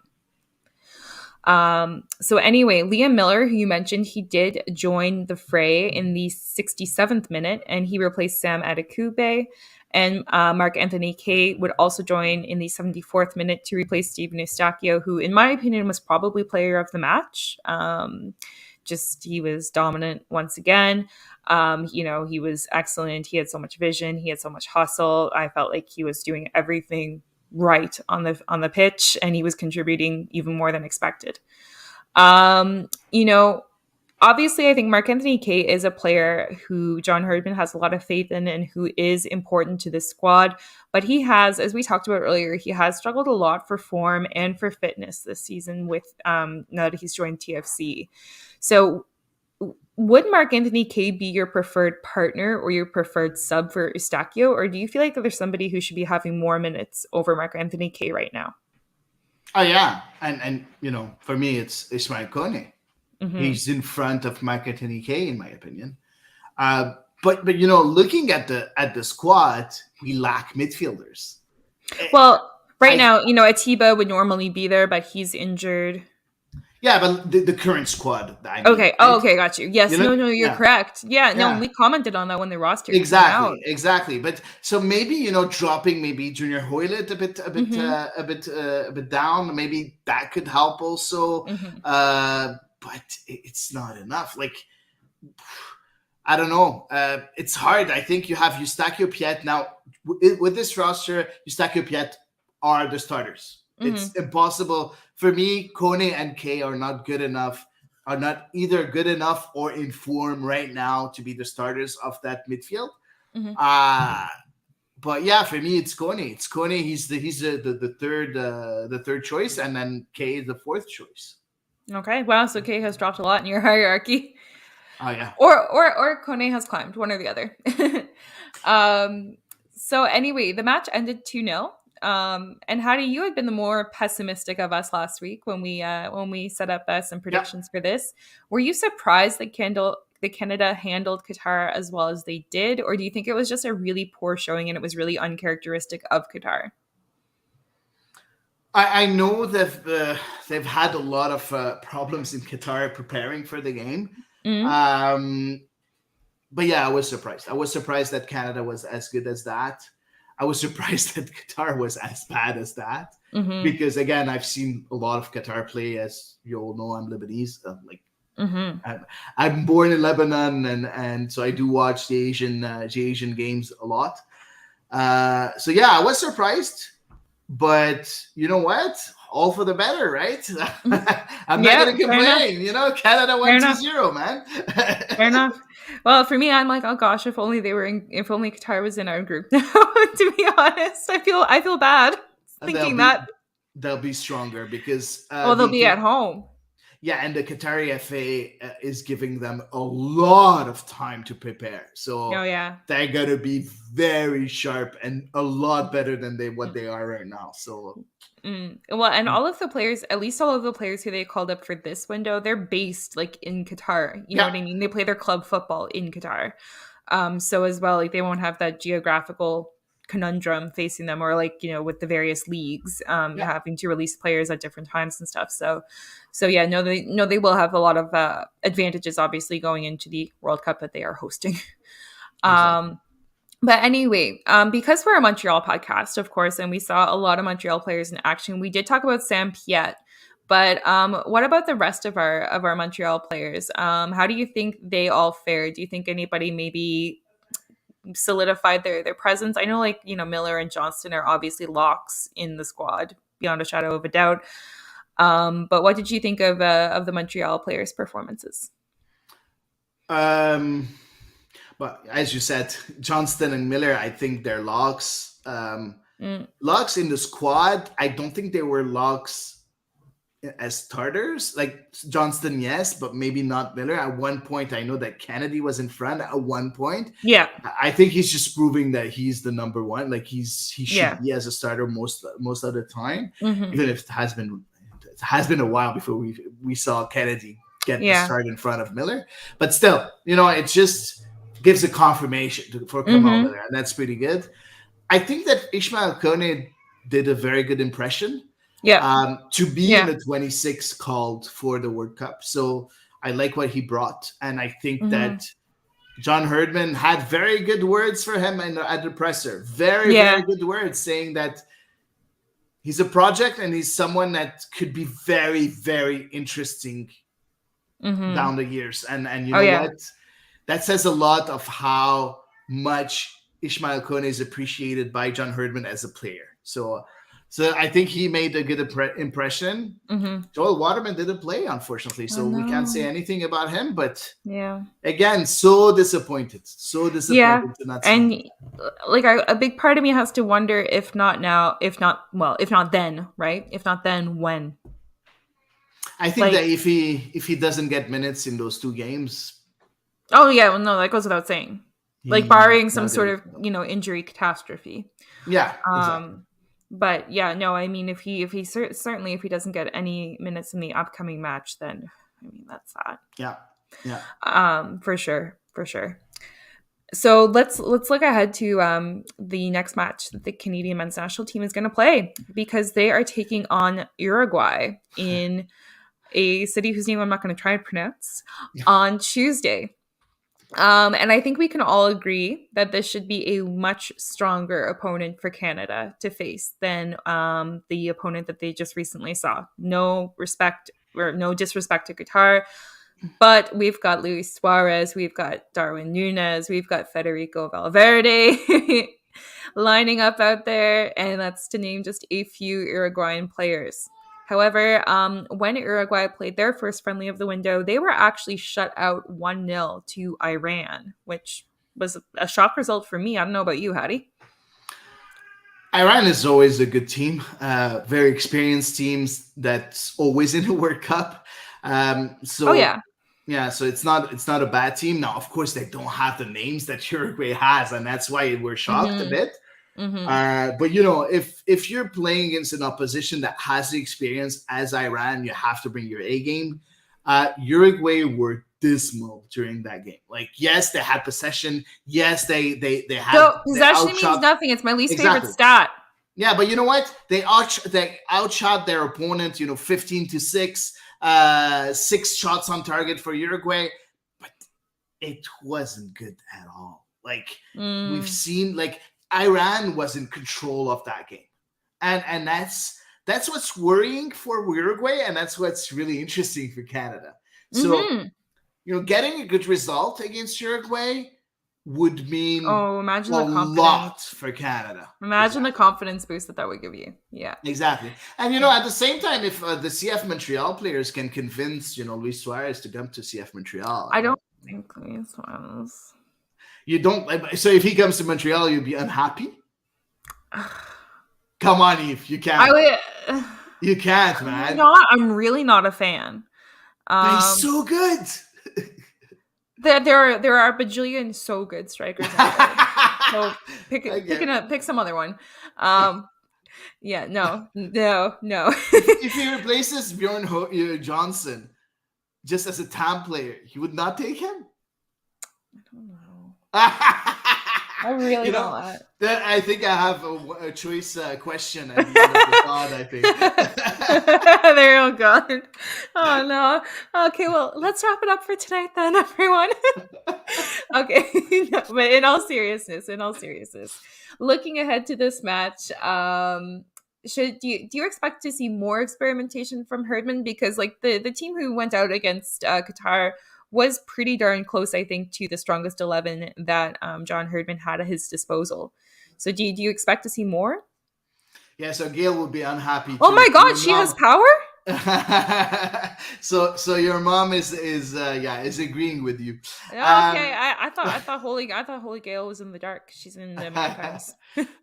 So anyway, Liam Miller, who you mentioned, he did join the fray in the 67th minute, and he replaced Sam Adekugbe. And Mark-Anthony Kaye would also join in the 74th minute to replace Steven Eustachio, who, in my opinion, was probably player of the match. He was dominant once again. He was excellent. He had so much vision. He had so much hustle. I felt like he was doing everything right on the pitch, and he was contributing even more than expected. Obviously, I think Mark-Anthony Kaye is a player who John Herdman has a lot of faith in and who is important to this squad. But he has, as we talked about earlier, he has struggled a lot for form and for fitness this season with now that he's joined TFC. So would Mark-Anthony Kaye be your preferred partner or your preferred sub for Eustachio? Or do you feel like that there's somebody who should be having more minutes over Mark-Anthony Kaye right now? Oh, yeah. And for me, it's Ismail Kone. Mm-hmm. He's in front of Mark-Anthony Kaye, in my opinion. But looking at the squad, we lack midfielders. Well, now, Atiba would normally be there, but he's injured. Yeah, but the current squad. Okay. Right? Oh, okay, got you. Yes, you're correct. Yeah, we commented on that when the roster came out. Exactly. But so maybe dropping maybe Junior Hoylett a bit down. Maybe that could help also. Mm-hmm. But it's not enough. Like, I don't know. It's hard. I think you have Eustachio Piet now with this roster. Eustachio Piet are the starters. Mm-hmm. It's impossible for me. Kone and Kaye are not good enough. Are not either good enough or in form right now to be the starters of that midfield. Mm-hmm. But yeah, for me, it's Kone. It's Kone. He's the third choice, and then Kaye is the fourth choice. Okay, wow. So Kaye has dropped a lot in your hierarchy. Oh yeah. Or Kone has climbed, one or the other. So anyway, the match ended 2-0. And Hattie, you had been the more pessimistic of us last week when we set up some predictions for this. Were you surprised that Canada handled Qatar as well as they did, or do you think it was just a really poor showing and it was really uncharacteristic of Qatar? I know that they've had a lot of problems in Qatar preparing for the game. Mm-hmm. But yeah, I was surprised. I was surprised that Canada was as good as that. I was surprised that Qatar was as bad as that. Mm-hmm. Because, again, I've seen a lot of Qatar play. As you all know, I'm Lebanese. Mm-hmm. I'm born in Lebanon, and so I do watch the Asian games a lot. So, yeah, I was surprised. But you know what? All for the better, right? I'm not going to complain. Canada went 2-0, man. Fair enough. Well, for me, I'm like, oh gosh, if only Qatar was in our group now. To be honest, I feel bad thinking that they'll be stronger because they'll be at home. Yeah, and the Qatari FA is giving them a lot of time to prepare. So they're going to be very sharp and a lot better than what they are right now. So well, and all of the players, at least all of the players who they called up for this window, they're based like in Qatar. You know what I mean? They play their club football in Qatar. So as well, like they won't have that geographical conundrum facing them, or like with the various leagues having to release players at different times and stuff. So they will have a lot of advantages, obviously, going into the World Cup that they are hosting. Exactly. But anyway, because we're a Montreal podcast, of course, and we saw a lot of Montreal players in action, we did talk about Sam Piet. But what about the rest of our Montreal players? How do you think they all fared? Do you think anybody maybe solidified their presence? I know, Miller and Johnston are obviously locks in the squad beyond a shadow of a doubt. But what did you think of the Montreal players' performances? But as you said, Johnston and Miller, I think they're locks. Locks in the squad. I don't think they were locks as starters. Like Johnston, yes, but maybe not Miller. At one point, I know that Kennedy was in front at one point. Yeah. I think he's just proving that he's the number one. Like he should Yeah. be as a starter most of the time, Mm-hmm. even if it has been a while before we saw Kennedy get the Yeah. start in front of Miller. But still, it just gives a confirmation for Kamal Mm-hmm. Miller, and that's pretty good. I think that Ishmael Kone did a very good impression. Yeah. To be Yeah. in the 26 called for the World Cup. So I like what he brought. And I think Mm-hmm. that John Herdman had very good words for him at the presser. Very, Yeah. very good words saying that he's a project and he's someone that could be very, very interesting Mm-hmm. down the years. And you Oh, know yeah. what? That says a lot of how much Ishmael Kone is appreciated by John Herdman as a player. So I think he made a good impression. Mm-hmm. Joel Waterman didn't play, unfortunately, so we can't say know. anything about him. But Yeah. again, so disappointed Yeah. to not see him. And like a big part of me has to wonder if not now, if not then, right? If not then, when? I think Like, that if he doesn't get minutes in those two games, oh yeah, well no, that goes without saying. Like he's barring some not sort gonna of, go. injury catastrophe. Yeah, exactly. But yeah, no, I mean, if he certainly if he doesn't get any minutes in the upcoming match, then I mean that's that. Yeah. For sure. So let's look ahead to the next match that the Canadian men's national team is going to play, because they are taking on Uruguay in a city whose name I'm not going to try to pronounce on Tuesday. And I think we can all agree that this should be a much stronger opponent for Canada to face than the opponent that they just recently saw. No respect or no disrespect to Qatar, but we've got Luis Suarez, we've got Darwin Núñez, we've got Federico Valverde lining up out there, and that's to name just a few Uruguayan players. However, when Uruguay played their first friendly of the window, they were actually shut out 1-0 to Iran, which was a shock result for me. I don't know about you, Hattie. Iran is always a good team, very experienced teams that's always in the World Cup. So it's not a bad team. Now, of course, they don't have the names that Uruguay has, and that's why we're shocked a bit. Mm-hmm. But if you're playing against an opposition that has the experience as Iran, you have to bring your A game. Uruguay were dismal during that game. Like, yes, they had possession. Yes, they had. So possession means nothing. It's my least favorite stat. Yeah, but you know what? They outshot their opponent. 15-6, 6 shots on target for Uruguay, but it wasn't good at all. Like we've seen, like Iran was in control of that game, and that's what's worrying for Uruguay, and that's what's really interesting for Canada. So getting a good result against Uruguay would mean imagine a the confidence. lot for Canada. Imagine the confidence boost that would give you. Yeah, exactly. And at the same time, if the CF Montreal players can convince Luis Suarez to come to CF Montreal, I don't think Luis Suarez. You don't. So if he comes to Montreal, you'd be unhappy. Come on, Eve, you can't. You can't, man. I'm really not a fan. He's so good. There are a bajillion so good strikers out there. So pick some other one. Yeah, no. If he replaces Bjorn Johnson just as a TAM player, you would not take him? I don't know. I really don't. I think I have a choice question at the end of the pod, I think. There you go. Oh, no. Okay, well, let's wrap it up for tonight then, everyone. Okay. No, but in all seriousness, looking ahead to this match, do you expect to see more experimentation from Herdman? Because like the team who went out against Qatar was pretty darn close, I think, to the strongest 11 that John Herdman had at his disposal. So do you expect to see more? Yeah, so Gail will be unhappy. Oh my God, she has power? So your mom is agreeing with you. Okay, I thought Holy Gail was in the dark. She's in the Mountains.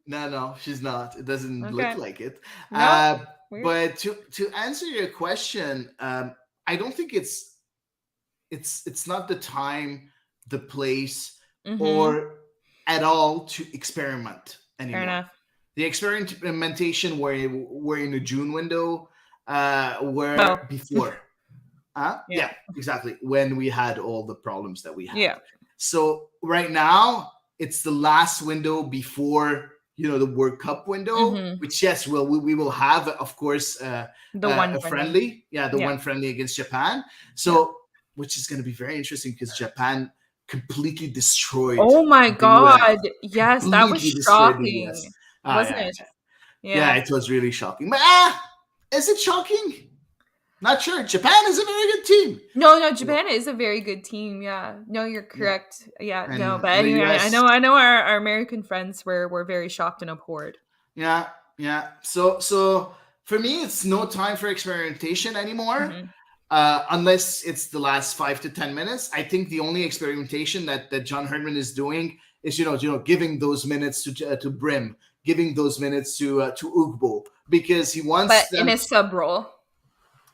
No, she's not. It doesn't look like it. No. Weird. But to answer your question, I don't think it's not the time, the place, Mm-hmm. or at all to experiment Fair anymore. enough. The experimentation were in the June window, Well, were before. yeah. Yeah, exactly. When we had all the problems that we had. Yeah. So right now, it's the last window before the World Cup window, Mm-hmm. which yes, we will have, of course, The one a friendly. friendly, yeah, the Yeah. one friendly against Japan. Yeah. So which is going to be very interesting because Japan completely destroyed Oh my the US, God. Yes, that was completely destroyed the US. shocking. Ah, Wasn't yeah, it? yeah, Yeah. it was really shocking. But is it shocking? Not sure. Japan is a very good team. No, Japan is a very good team. Yeah. No, you're Yeah, correct. Yeah, no, and but the anyway, I US. know our American friends were very shocked and abhorred. Yeah, yeah. So for me, it's no time for experimentation anymore, Mm-hmm. unless it's the last 5 to 10 minutes. I think the only experimentation that John Herdman is doing is giving those minutes to Brim, giving those minutes to Ugbo, because he wants But in them. a sub role.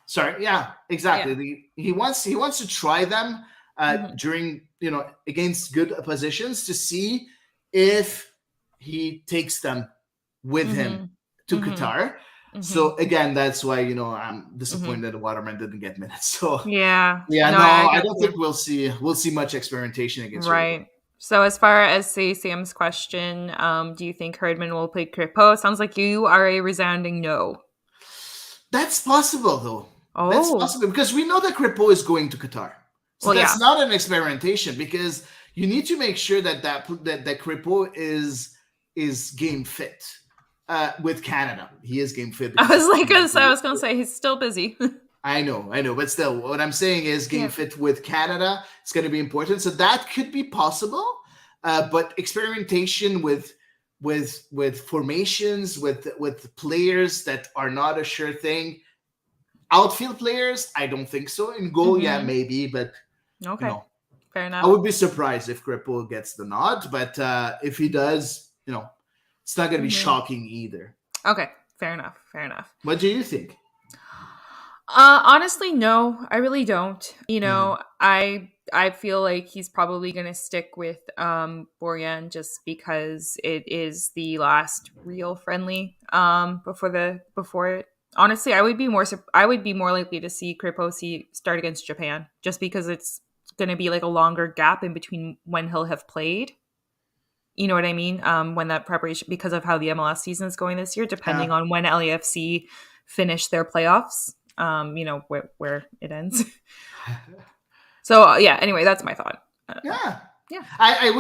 Sorry, yeah, Yeah. exactly. He wants to try them Mm-hmm. during against good oppositions to see if he takes them with him Mm-hmm. to Mm-hmm. Qatar. Mm-hmm. So again, that's why I'm Mm-hmm. disappointed that Waterman didn't get minutes. So Yeah. yeah, No, no, I I got don't you. think we'll see much experimentation against Uruguay. Right. So as far as say Sam's question, do you think Herdman will play Kripo? Sounds like you are a resounding no. That's possible though. That's Oh. possible because we know that Kripo is going to Qatar. So Well, that's yeah. not an experimentation because you need to make sure that Kripo is game fit with Canada. He is game fit I because was of like, Canada. I was gonna say he's still busy. I know, but still, what I'm saying is game Yeah. fit with Canada. It's going to be important, so that could be possible. But experimentation with formations with players that are not a sure thing. Outfield players, I don't think so. In goal, yeah, Mm-hmm. maybe, but you Okay. know, Fair I enough. would be surprised if Kripo gets the nod. But if he does, it's not going to be Mm-hmm. shocking either. Okay. Fair enough. Fair enough. What do you think? Honestly, no, I really don't. Yeah. I feel like he's probably gonna stick with Borjan just because it is the last real friendly before it. Honestly, I would be more likely to see Kriposi start against Japan just because it's gonna be like a longer gap in between when he'll have played. You know what I mean? When that preparation, because of how the MLS season is going this year, depending Yeah. on when LAFC finish their playoffs, where it ends. So yeah. Anyway, that's my thought. Yeah. Yeah. I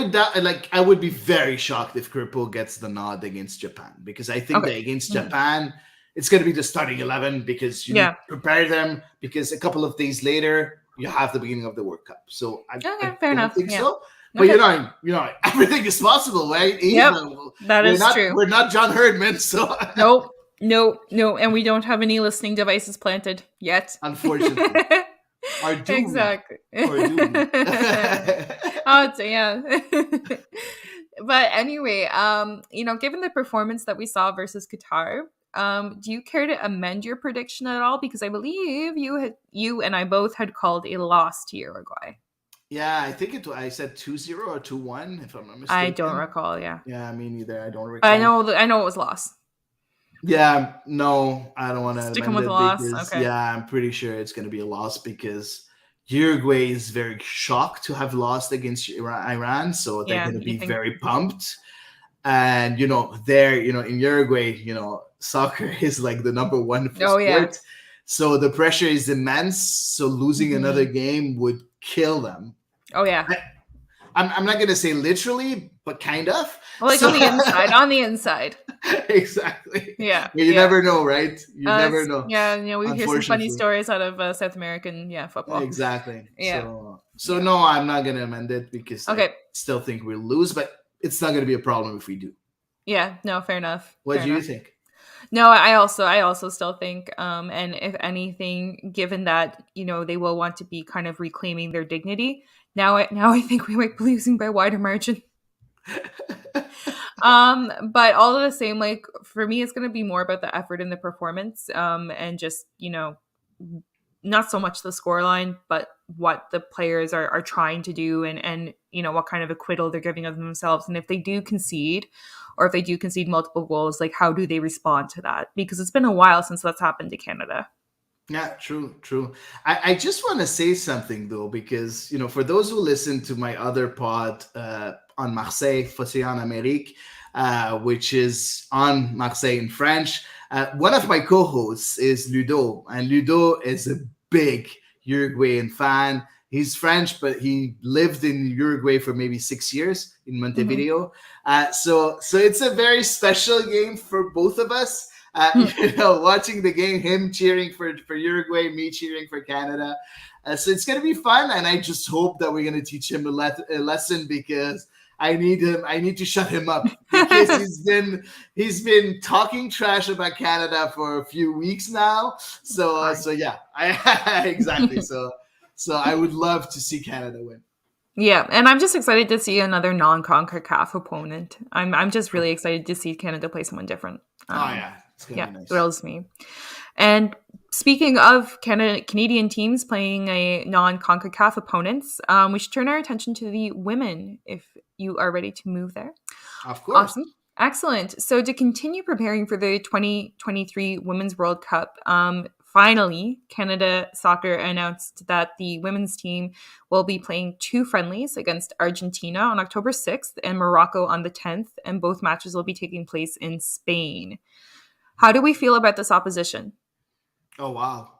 would be very shocked if Kripo gets the nod against Japan because I think Okay. that against Mhm. Japan it's going to be the starting 11 because you need Yeah. to prepare them because a couple of days later you have the beginning of the World Cup. So I Okay. Fair don't enough. think Yeah. so. But Okay. everything is possible, right? Yep. Even That we're is not true. we're not John Herdman, so Nope. No. And we don't have any listening devices planted yet. unfortunately, our doom, Exactly. our doom. Oh, yeah. But anyway, given the performance that we saw versus Qatar, do you care to amend your prediction at all? Because I believe you and I both had called a loss to Uruguay. Yeah, I think I said 2-0 or 2-1, if I'm not I don't mistaken. recall. Yeah, Yeah, me neither. I don't but recall. I know it was loss. Yeah, no, I don't want to Sticking amend with a it loss. because Okay. yeah, I'm pretty sure it's going to be a loss because Uruguay is very shocked to have lost against Iran, so they're Yeah, going to you be think? very pumped. And there, in Uruguay, soccer is like the number one Oh yeah. sport, so the pressure is immense. So losing another Mhm. game would kill them. Oh yeah. I'm not going to say literally, but kind of. Well, like So on the inside. On the inside. exactly. Yeah. But you Yeah. never know, right? You never know. Yeah. We hear some funny Unfortunately. stories out of South American football. Exactly. Yeah. So Yeah. no, I'm not gonna amend it because I Okay. still think we'll lose, but it's not gonna be a problem if we do. Yeah. No. Fair enough. What Fair do you enough. think? No, I also still think, and if anything, given that they will want to be kind of reclaiming their dignity. Now I think we might be losing by a wider margin. But all the same, like for me, it's going to be more about the effort and the performance, and just not so much the scoreline, but what the players are trying to do, and what kind of acquittal they're giving of themselves, and if they do concede, or if they do concede multiple goals, like how do they respond to that? Because it's been a while since that's happened to Canada. Yeah, true. I just want to say something though, because for those who listen to my other pod on Marseille, Fossé en Amérique, which is on Marseille in French, one of my co-hosts is Ludo, and Ludo is a big Uruguayan fan. He's French, but he lived in Uruguay for maybe 6 years in Montevideo. So it's a very special game for both of us. Watching the game, him cheering for Uruguay, me cheering for Canada. So it's going to be fun, and I just hope that we're going to teach him a lesson, because I need him. I need to shut him up, because he's been talking trash about Canada for a few weeks now. So yeah, exactly. So I would love to see Canada win. Yeah, and I'm just excited to see another non-CONCACAF opponent. I'm just really excited to see Canada play someone different. It's gonna be nice. Thrills me. And speaking of Canadian teams playing a non-CONCACAF opponents, we should turn our attention to the women, if you are ready to move there. Of course. Awesome. Excellent. So to continue preparing for the 2023 Women's World Cup, finally, Canada Soccer announced that the women's team will be playing 2 friendlies against Argentina on October 6th and Morocco on the 10th, and both matches will be taking place in Spain. How do we feel about this opposition? Oh, wow.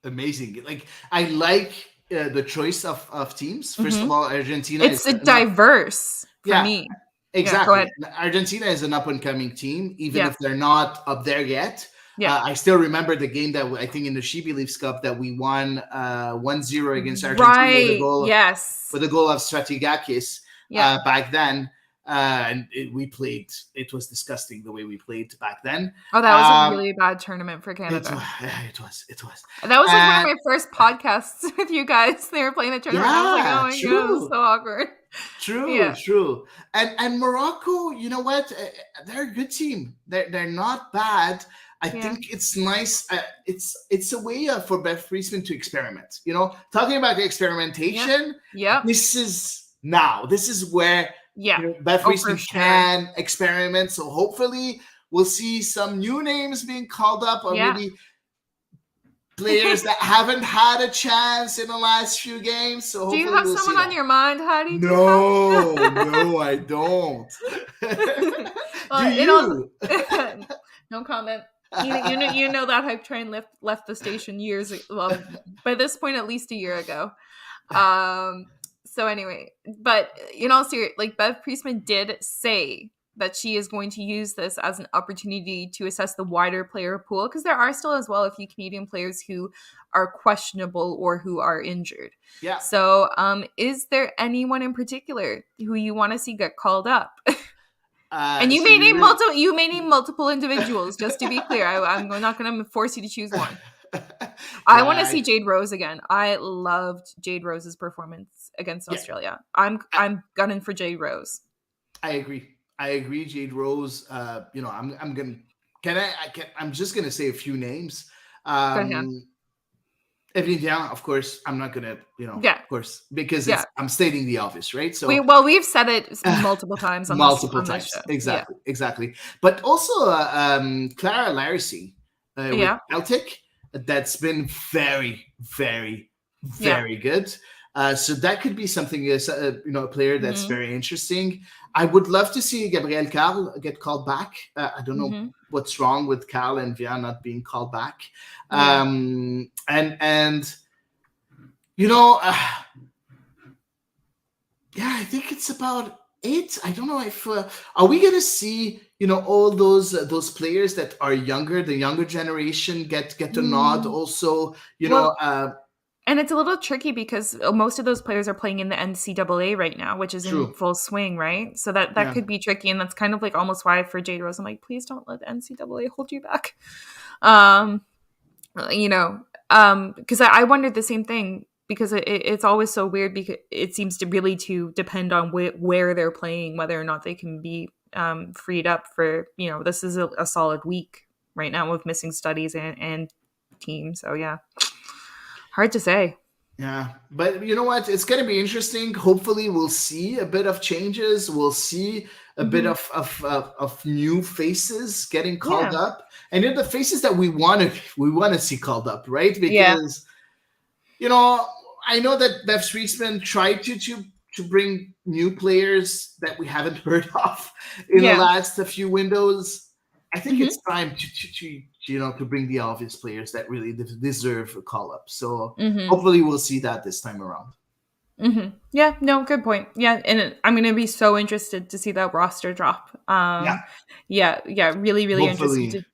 Amazing. Like, I like the choice of teams. First of all, Argentina is diverse for me. Exactly. Argentina is an up-and-coming team, even if they're not up there yet. I still remember the game that I think in the She Believes Cup that we won 1-0 against Argentina with a goal of Stratigakis back then. And we played. It was disgusting the way we played back then. Oh, that was a really bad tournament for Canada. It was. That was like one of my first podcasts with you guys. They were playing the tournament. I was like, oh my god, it was so awkward. True. And Morocco, you know what? They're a good team. They're not bad. I think it's nice. It's a way for Beth Priestman to experiment. Talking about the experimentation. This is where Beth Priestman can experiment. So hopefully we'll see some new names being called up, or maybe players that haven't had a chance in the last few games. So do you have someone on your mind, Heidi? No, I don't. Do you? No comment. You know that hype train left the station years ago. Well, by this point, at least a year ago. So anyway, but in all seriousness, like Bev Priestman did say that she is going to use this as an opportunity to assess the wider player pool, because there are still as well a few Canadian players who are questionable or who are injured. Yeah. So is there anyone in particular who you want to see get called up? And you may name multiple. You may name multiple individuals. Just to be clear, I'm not going to force you to choose one. I want to see Jade Rose again. I loved Jade Rose's performance against Australia. I'm gunning for Jade Rose. I agree. Jade Rose. I'm gonna. I'm just gonna say a few names. Evelyn Vian, of course, I'm not gonna, of course, because I'm stating the obvious, right? So we've said it multiple times. Exactly. But also Clara Larissy with Celtic, that's been very, very, very good. So that could be something, a player that's very interesting. I would love to see Gabrielle Carl get called back. I don't know what's wrong with Carl and Vian not being called back. And I think it's about it. I don't know if are we going to see all those players that are younger, the younger generation get a nod also. And it's a little tricky because most of those players are playing in the NCAA right now, which is in full swing, right? So that could be tricky. And that's kind of like almost why for Jade Rose, I'm like, please don't let the NCAA hold you back. Because I wondered the same thing, because it's always so weird, because it seems to really to depend on where they're playing, whether or not they can be freed up for, this is a solid week right now with missing studies and team. So yeah, hard to say. Yeah, but you know what? It's going to be interesting. Hopefully, we'll see a bit of changes. We'll see a bit of new faces getting called Yeah. up, and the faces that we want to see called up, right? Yeah. Because I know that Bev Streetsman tried to bring new players that we haven't heard of in the last few windows. I think Mhm. it's time to bring the obvious players that really deserve a call up. So hopefully we'll see that this time around. Yeah, no, good point. Yeah, and I'm going to be so interested to see that roster drop. Yeah, really, really interested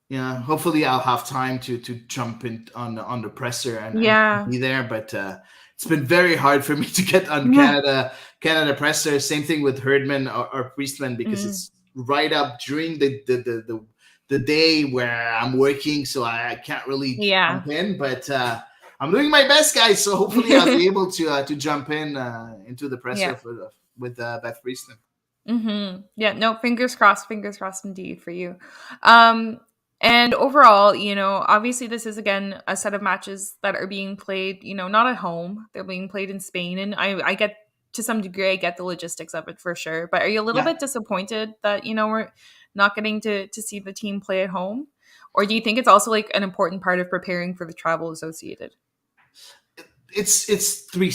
to. Hopefully I'll have time to jump in on the presser and be there. But it's been very hard for me to get on Canada presser. Same thing with Herdman or Priestman, because it's right up during the day where I'm working, so I can't really jump in. But I'm doing my best, guys. So hopefully I'll be able to jump in into the presser with Beth Priestman. Yeah, no, fingers crossed indeed for you. And overall, obviously this is again a set of matches that are being played, not at home. They're being played in Spain, and I get, to some degree, I get the logistics of it for sure. But are you a little bit disappointed that we're not getting to see the team play at home, or do you think it's also like an important part of preparing for the travel associated? It's three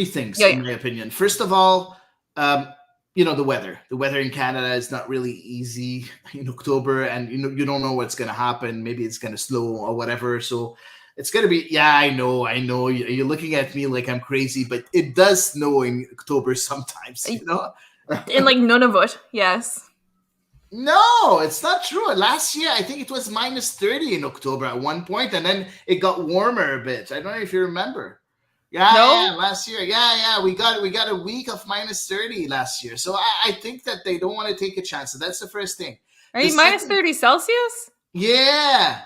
things in my opinion. First of all, the weather. The weather in Canada is not really easy in October, and you don't know what's going to happen. Maybe it's going to snow or whatever. So it's going to be. Yeah, I know. You're looking at me like I'm crazy, but it does snow in October sometimes. In like Nunavut, yes. No, it's not true. Last year, I think it was -30 in October at one point, and then it got warmer a bit. I don't know if you remember. Yeah, last year. Yeah, we got a week of -30 last year. So I think that they don't want to take a chance. So that's the first thing. Are you -30 Celsius? Yeah.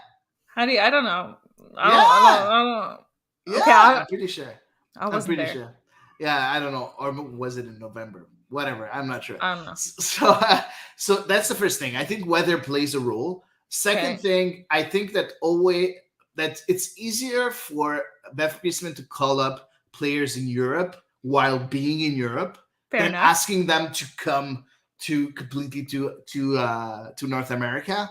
How do you? I don't know. I don't. Okay, I'm pretty sure. I'm pretty sure. Yeah, I don't know. Or was it in November? Whatever. I'm not sure. I don't know. So that's the first thing. I think weather plays a role. Second thing, I think that it's easier for Beth Priestman to call up players in Europe while being in Europe than asking them to come completely to North America.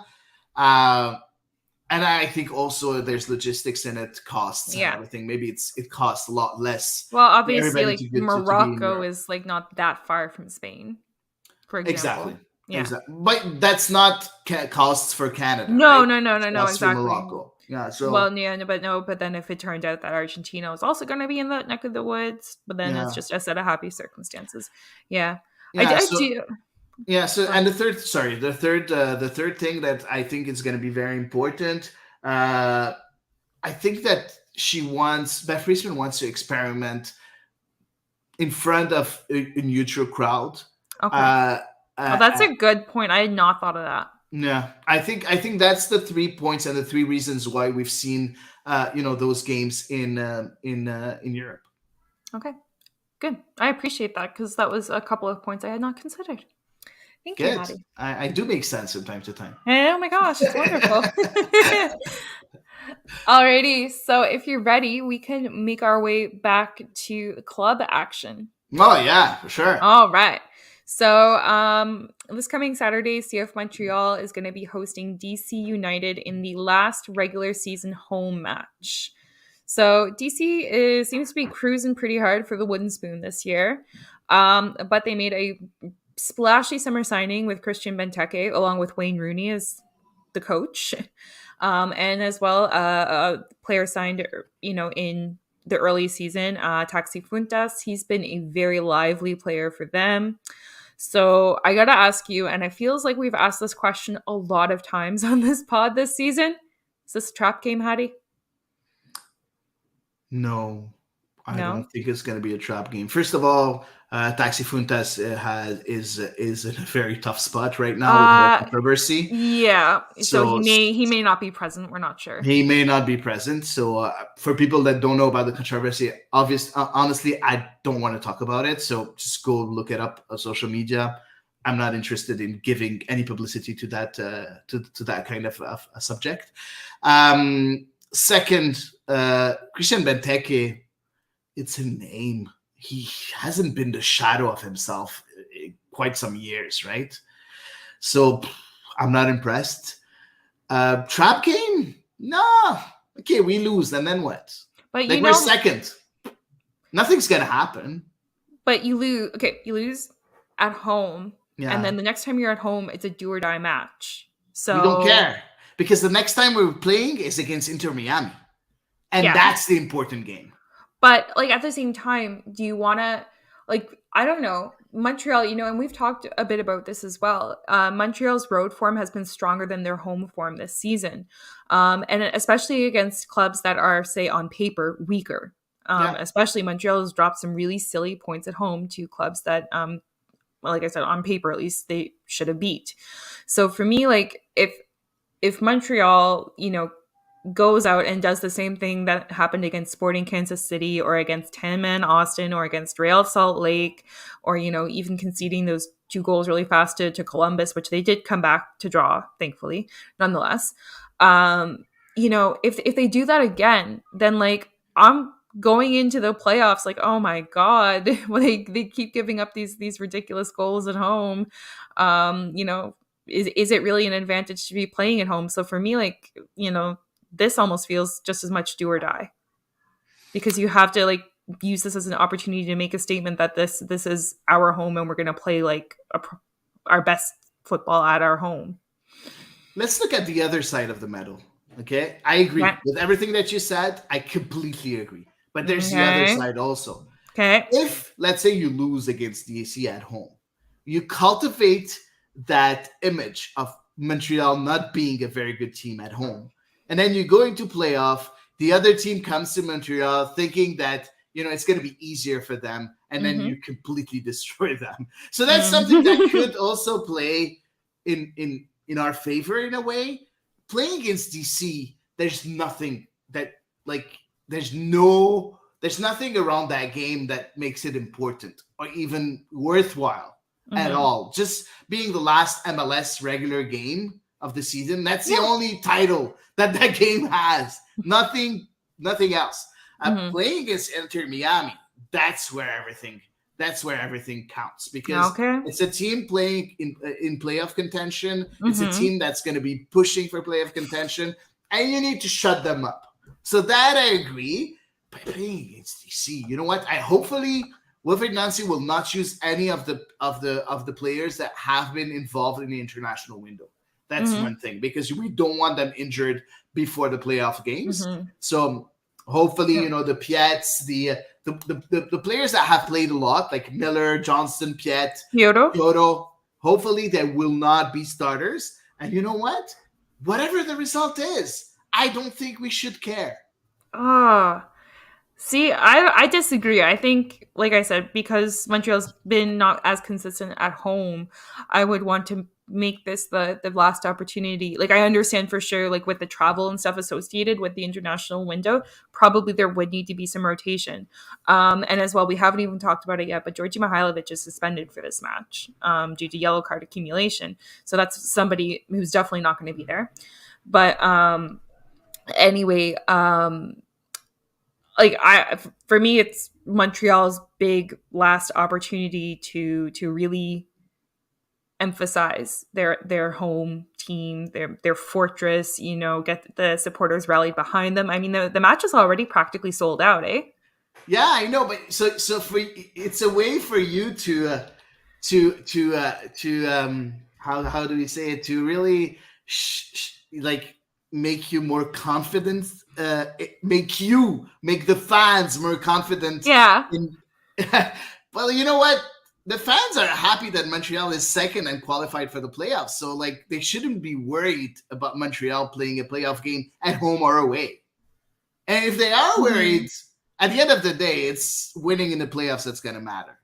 And I think also there's logistics in it, costs and everything. Maybe it costs a lot less. Well, obviously, like Morocco is like not that far from Spain, for example. Exactly. Yeah. Exactly. But that's not costs for Canada. No, right? No, exactly. Morocco. Yeah. So but then if it turned out that Argentina was also going to be in that neck of the woods, but then it's just a set of happy circumstances. Yeah. I do. Yeah. So, and the third third thing that I think is going to be very important. I think that Beth Priestman wants to experiment in front of a neutral crowd. Okay. That's a good point. I had not thought of that. Yeah, I think that's the 3 points and the 3 reasons why we've seen those games in Europe. Okay, good. I appreciate that, because that was a couple of points I had not considered. Thank you, Maddie. I do make sense from time to time. Oh my gosh, it's wonderful. Alrighty, so if you're ready, we can make our way back to club action. Oh yeah, for sure. All right. So this coming Saturday, CF Montreal is going to be hosting DC United in the last regular season home match. So DC seems to be cruising pretty hard for the wooden spoon this year. But they made a splashy summer signing with Christian Benteke, along with Wayne Rooney as the coach. And as well, a player signed, in the early season, Taxi Fuentes. He's been a very lively player for them. So I got to ask you, and it feels like we've asked this question a lot of times on this pod this season. Is this a trap game, Hattie? No, I don't think it's going to be a trap game. First of all, Taxi Fuentes is in a very tough spot right now with the controversy. Yeah, so he may not be present. We're not sure. He may not be present. So for people that don't know about the controversy, honestly, I don't want to talk about it. So just go look it up on social media. I'm not interested in giving any publicity to that to that kind of a subject. Second, Christian Benteke, it's a name. He hasn't been the shadow of himself in quite some years, right? So I'm not impressed. Trap game? No. Okay, we lose, and then what? But Like, we're second. Nothing's gonna happen. But you lose. Okay, you lose at home, and then the next time you're at home, it's a do or die match. So we don't care, because the next time we're playing is against Inter Miami, and that's the important game. But like at the same time, do you want to, like, I don't know, Montreal, and we've talked a bit about this as well. Montreal's road form has been stronger than their home form this season, and especially against clubs that are, say, on paper, weaker. Especially Montreal has dropped some really silly points at home to clubs that, like I said, on paper at least, they should have beat. So for me, like, if Montreal, goes out and does the same thing that happened against Sporting Kansas City or against 10-man Austin or against Real Salt Lake, or, even conceding those 2 goals really fast to Columbus, which they did come back to draw, thankfully, nonetheless. If they do that again, then, like, I'm going into the playoffs like, oh my God, they keep giving up these ridiculous goals at home. Is it really an advantage to be playing at home? So for me, like, this almost feels just as much do or die, because you have to, like, use this as an opportunity to make a statement that this is our home and we're going to play like our best football at our home. Let's look at the other side of the medal. Okay, I agree with everything that you said. I completely agree. But there's the other side also. Okay. If, let's say, you lose against DC at home, you cultivate that image of Montreal not being a very good team at home. And then you go into playoff, the other team comes to Montreal thinking that, it's going to be easier for them. And then you completely destroy them. So that's something that could also play in our favor in a way. Playing against DC, there's nothing that, like, there's nothing around that game that makes it important or even worthwhile at all. Just being the last MLS regular game of the season, that's the only title that game has. Nothing else. Playing against Inter Miami, that's where everything counts, because it's a team playing in playoff contention. It's a team that's going to be pushing for playoff contention, and you need to shut them up. So that I agree. But playing against DC, you know what? Hopefully Wilfried Nancy will not use any of the players that have been involved in the international window. That's one thing, because we don't want them injured before the playoff games. So hopefully, the Piets, the players that have played a lot, like Miller, Johnston, Piet, Kyoto, hopefully they will not be starters. And you know what? Whatever the result is, I don't think we should care. See, I disagree. I think, like I said, because Montreal's been not as consistent at home, I would want to make this the last opportunity. Like, I understand for sure, like, with the travel and stuff associated with the international window, probably there would need to be some rotation. And as well, we haven't even talked about it yet, but Georgi Mihailovic is suspended for this match due to yellow card accumulation. So that's somebody who's definitely not going to be there. But anyway, for me, it's Montreal's big last opportunity to really emphasize their home team, their fortress, get the supporters rallied behind them. I mean, the match is already practically sold out, eh? Yeah, I know, but so it's a way for you to how do we say it, to really make you more confident, make the fans more confident. Yeah. Well, you know what? The fans are happy that Montreal is second and qualified for the playoffs. So, like, they shouldn't be worried about Montreal playing a playoff game at home or away. And if they are worried, at the end of the day, it's winning in the playoffs that's going to matter.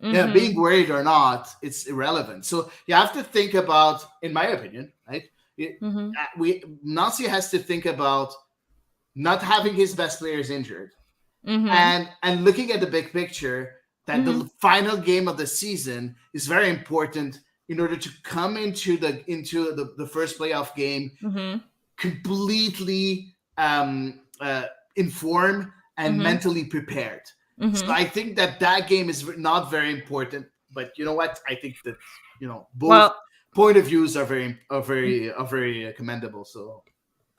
Yeah, being worried or not, it's irrelevant. So you have to think about, in my opinion, right? Nancy has to think about not having his best players injured, and looking at the big picture, that the final game of the season is very important in order to come into the first playoff game Mm-hmm. completely informed and Mm-hmm. mentally prepared. So Mm-hmm. I think that game is not very important. But you know what? I think that both Well, point of views are very commendable. So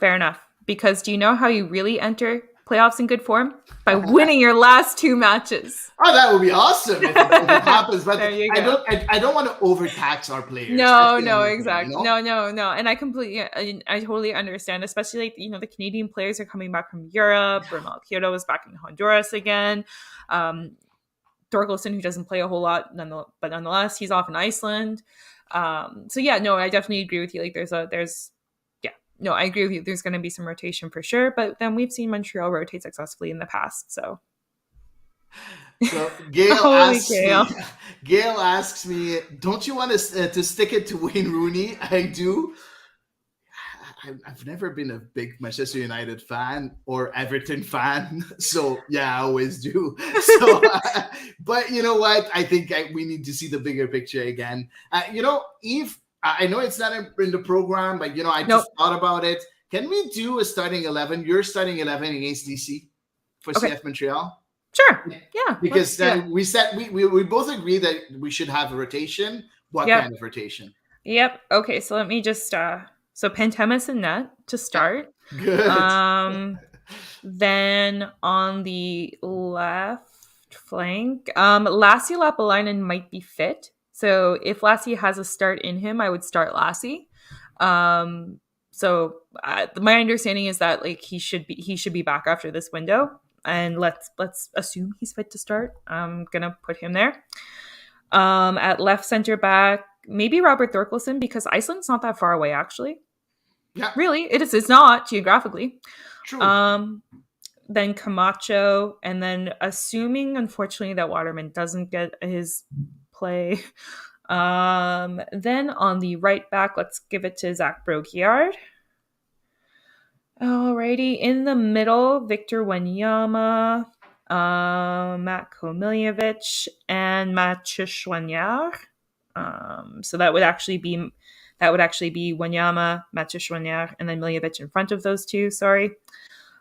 fair enough. Because do you know how you really enter playoffs in good form? By winning your last 2 matches. oh, that would be awesome if it happens. There But you I go. don't I don't want to overtax our players. That's No, the no, only thing, you exactly. know. No. And I totally understand, especially like, the Canadian players are coming back from Europe. Bernal Kyoto is back in Honduras again. Um, Thorkelson, who doesn't play a whole lot, but nonetheless, he's off in Iceland. So yeah, no, I definitely agree with you. Like yeah, no, I agree with you. There's going to be some rotation for sure, but then we've seen Montreal rotate successfully in the past. So So Gail holy asks Gail. me, Gail asks me, don't you want to stick it to Wayne Rooney? I do. I've never been a big Manchester United fan or Everton fan, so yeah, I always do. So, but you know what? I think we need to see the bigger picture again. Eve, I know it's not in the program, but I Nope. just thought about it. Can we do a starting 11? Your starting 11 against DC for Okay. CF Montreal? Sure. Yeah. Because we said we both agree that we should have a rotation. What Yep. kind of rotation? Yep. Okay. So let me just so Pentemis and net to start. Good. Then on the left flank, Lassie Lapalainen might be fit. So if Lassie has a start in him, I would start Lassie. So my understanding is that like he should be back after this window, and let's assume he's fit to start. I'm gonna put him there. At left center back, maybe Robert Thorkelson, because Iceland's not that far away actually. Yeah. Really, it is. It's not geographically. True. Then Camacho, and then assuming, unfortunately, that Waterman doesn't get his play. Then on the right back, let's give it to Zach Brogiard. Alrighty, in the middle, Victor Wanyama, Matt Komiljevic, and Matt Chishwanyar. So that would actually be Wanyama, Matt Chishwanyar, and then Miljevic in front of those two. Sorry.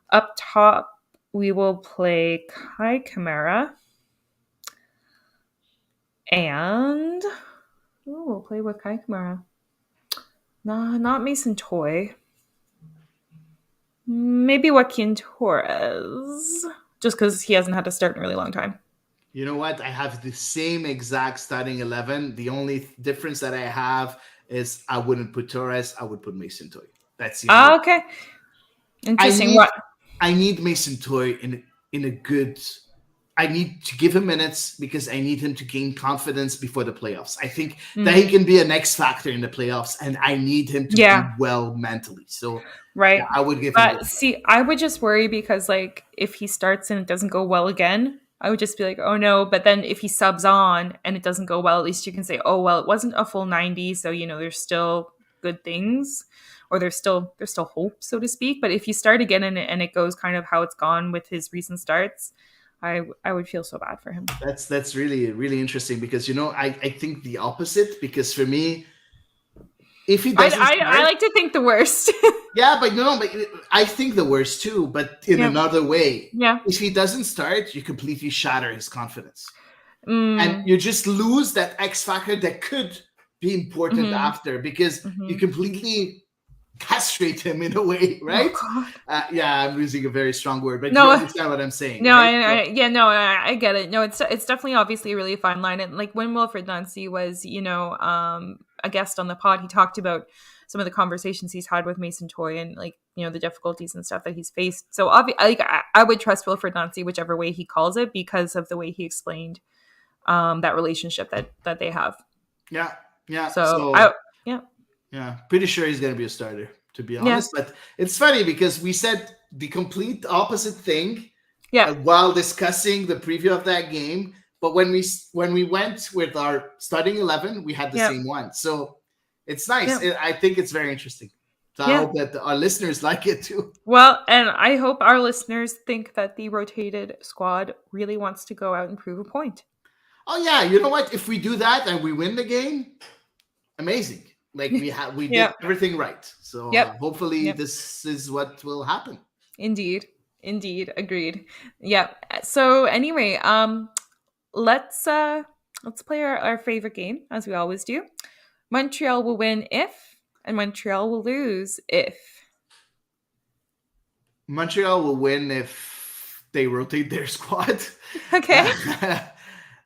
Up top, we will play Kai Kamara. And we'll play with Kai Kamara. No, not Mason Toy. Maybe Joaquin Torres. Just because he hasn't had to start in a really long time. You know what? I have the same exact starting 11. The only difference that I have is I wouldn't put Torres. I would put Mason Toy. That's the okay. Interesting. I need Mason Toy in a good. I need to give him minutes because I need him to gain confidence before the playoffs. I think that he can be an X factor in the playoffs, and I need him to do well mentally. So, right, I would give him. See, I would just worry because, like, if he starts and it doesn't go well again, I would just be like, oh no. But then if he subs on and it doesn't go well, at least you can say, oh well, it wasn't a full 90, so there's still good things, or there's still hope, so to speak. But if you start again and it goes kind of how it's gone with his recent starts, I would feel so bad for him. That's really, really interesting because I think the opposite, because for me, if he doesn't I like to think the worst. Yeah, but I think the worst too, but in another way. Yeah. If he doesn't start, you completely shatter his confidence. And you just lose that X factor that could be important after, because you completely castrate him in a way, right? Oh, I'm using a very strong word, but you understand what I'm saying. No, right? I get it. No, it's definitely obviously a really fine line. And like when Wilfred Nancy was, a guest on the pod, he talked about some of the conversations he's had with Mason Toy and like, the difficulties and stuff that he's faced. So obviously, I would trust Wilfred Nancy whichever way he calls it because of the way he explained that relationship that they have. Yeah. So pretty sure he's going to be a starter, to be honest. But it's funny because we said the complete opposite thing while discussing the preview of that game. But when we went with our starting 11, we had the same one. So it's nice. I think it's very interesting. So I hope that our listeners like it too. Well, and I hope our listeners think that the rotated squad really wants to go out and prove a point. Oh, yeah. You know what? If we do that and we win the game, amazing. Like we did Yep. everything right. So Yep. hopefully Yep. this is what will happen. Indeed. Indeed. Agreed. Yep. So anyway, let's play our favorite game as we always do. Montreal will win if, and Montreal will lose if. Montreal will win if they rotate their squad. Okay.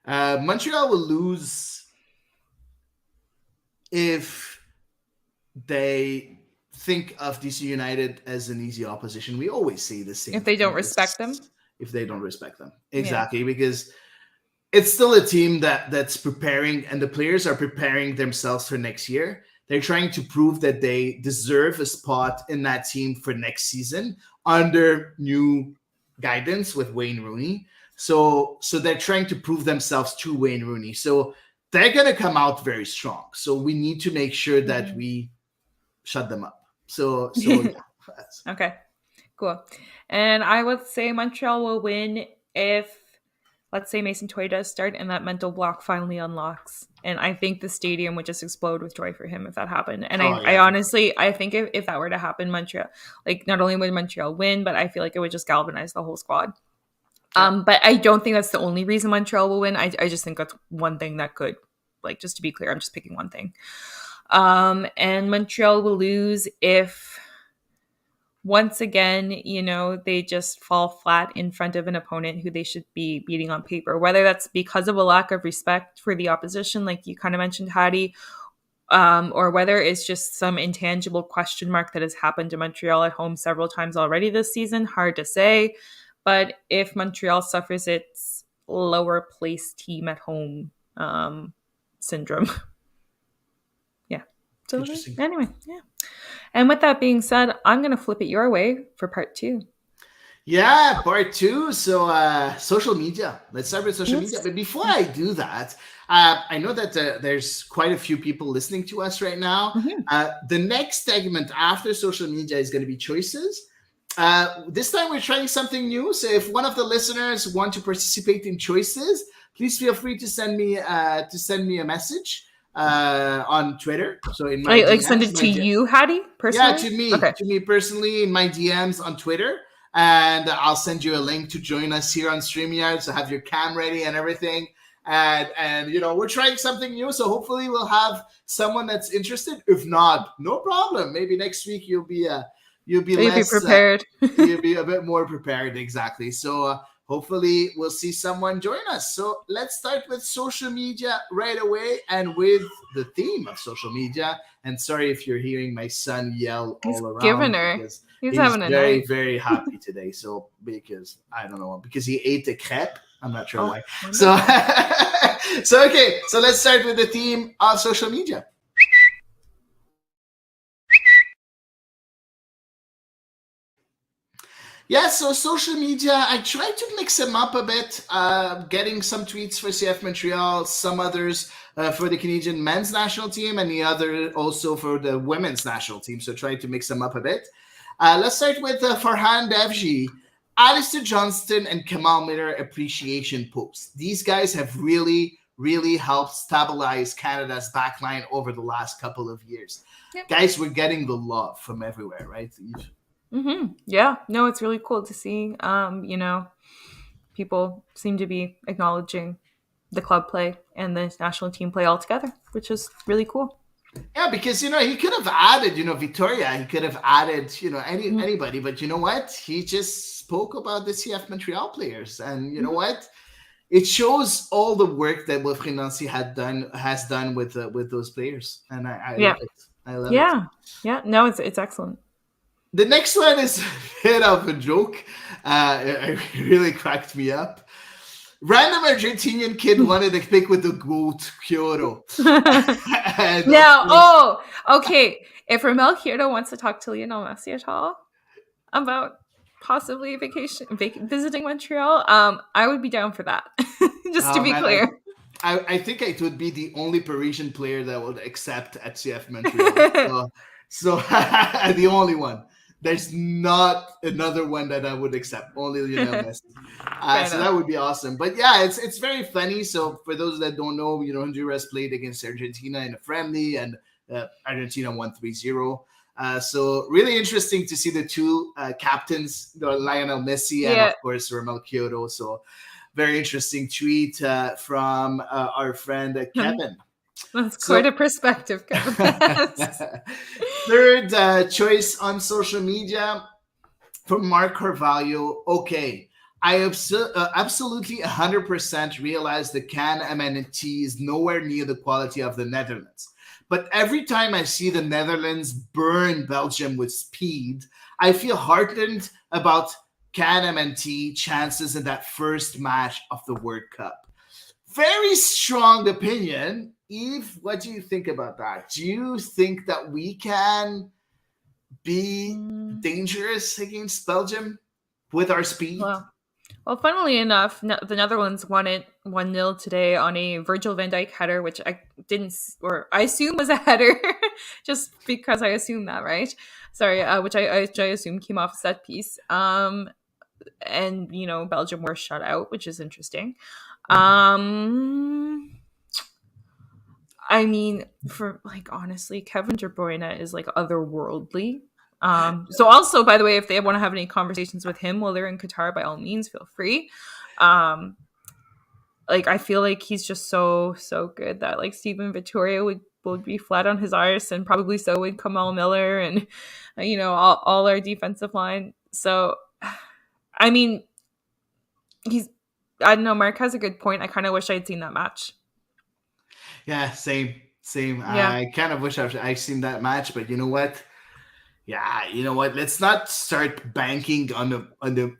Montreal will lose if they think of DC United as an easy opposition. We always say the same. If they don't respect them. If they don't respect them, exactly, because it's still a team that's preparing, and the players are preparing themselves for next year. They're trying to prove that they deserve a spot in that team for next season under new guidance with Wayne Rooney. So they're trying to prove themselves to Wayne Rooney. So they're going to come out very strong. So we need to make sure that we shut them up. So yeah. Okay, cool. And I would say Montreal will win if, let's say, Mason Toy does start and that mental block finally unlocks. And I think the stadium would just explode with joy for him if that happened. And I honestly, I think if that were to happen, Montreal, like, not only would Montreal win, but I feel like it would just galvanize the whole squad. But I don't think that's the only reason Montreal will win. I just think that's one thing that could, like, just to be clear, I'm just picking one thing. And Montreal will lose if, once again, they just fall flat in front of an opponent who they should be beating on paper, whether that's because of a lack of respect for the opposition, like you kind of mentioned, Hattie, or whether it's just some intangible question mark that has happened to Montreal at home several times already this season. Hard to say. But if Montreal suffers its lower place team at home syndrome. Yeah. So anyway, yeah. And with that being said, I'm going to flip it your way for part 2. Yeah, part 2. So social media. Let's start with social media. But before I do that, I know that there's quite a few people listening to us right now. The next segment after social media is going to be choices. This time we're trying something new. So if one of the listeners want to participate in choices, please feel free to send me a message on Twitter. So in my DMs, send it to you, Hattie, personally? Yeah, to me. Okay. To me personally in my DMs on Twitter. And I'll send you a link to join us here on StreamYard. So have your cam ready and everything. And we're trying something new. So hopefully we'll have someone that's interested. If not, no problem. Maybe next week you'll be prepared. You'll be a bit more prepared. Exactly. So hopefully we'll see someone join us. So let's start with social media right away, and with the theme of social media. And sorry if you're hearing my son yell all around. Giving her. He's having a very, night. very happy today. So because I don't know, because he ate a crepe. I'm not sure why. So okay. So let's start with the theme of social media. Yeah, so social media, I tried to mix them up a bit, getting some tweets for CF Montreal, some others for the Canadian men's national team, and the other also for the women's national team. So tried to mix them up a bit. Let's start with Farhan Devji, Alistair Johnston, and Kamal Miller appreciation posts. These guys have really, really helped stabilize Canada's backline over the last couple of years. Yep. Guys, we're getting the love from everywhere, right? Yeah, no, it's really cool to see. People seem to be acknowledging the club play and the national team play all together, which is really cool. Yeah, because he could have added, Victoria. He could have added, anybody. But you know what? He just spoke about the CF Montreal players, and you know what? It shows all the work that Wilfried Nancy has done with those players, and I love it. I love it. Yeah. No, it's excellent. The next one is a bit of a joke. It really cracked me up. Random Argentinian kid wanted to pick with the GOAT, Kyoto. Okay. If Ramel Kyoto wants to talk to Lionel Messi at all about possibly visiting Montreal, I would be down for that. Just to be clear. I think it would be the only Parisian player that would accept at CF Montreal. So the only one. There's not another one that I would accept. Only Lionel Messi. So that would be awesome. But yeah, it's very funny. So for those that don't know, Honduras played against Argentina in a friendly, and Argentina won 3-0. So really interesting to see the two captains, Lionel Messi and of course Romel Kyoto. So very interesting tweet from our friend Kevin. That's quite a perspective, Kevin. Third choice on social media from Mark Carvalho. Okay, I absolutely 100% realize the CanMNT is nowhere near the quality of the Netherlands. But every time I see the Netherlands burn Belgium with speed, I feel heartened about CanMNT chances in that first match of the World Cup. Very strong opinion. Yves, what do you think about that? Do you think that we can be dangerous against Belgium with our speed? Well, funnily enough, the Netherlands won it 1-0 today on a Virgil van Dijk header, which I assume was a header, just because I assume that, right? Sorry, which I assume came off a set piece. And Belgium were shut out, which is interesting. I mean, honestly, Kevin De Bruyne is otherworldly. So also, by the way, if they want to have any conversations with him while they're in Qatar, by all means, feel free. I feel like he's just so good that Steven Vittoria would be flat on his arse, and probably so would Kamal Miller and all our defensive line. So, I mean, I don't know. Mark has a good point. I kind of wish I'd seen that match. Yeah, same. Yeah. I kind of wish I'd seen that match, but you know what? Yeah, you know what? Let's not start banking on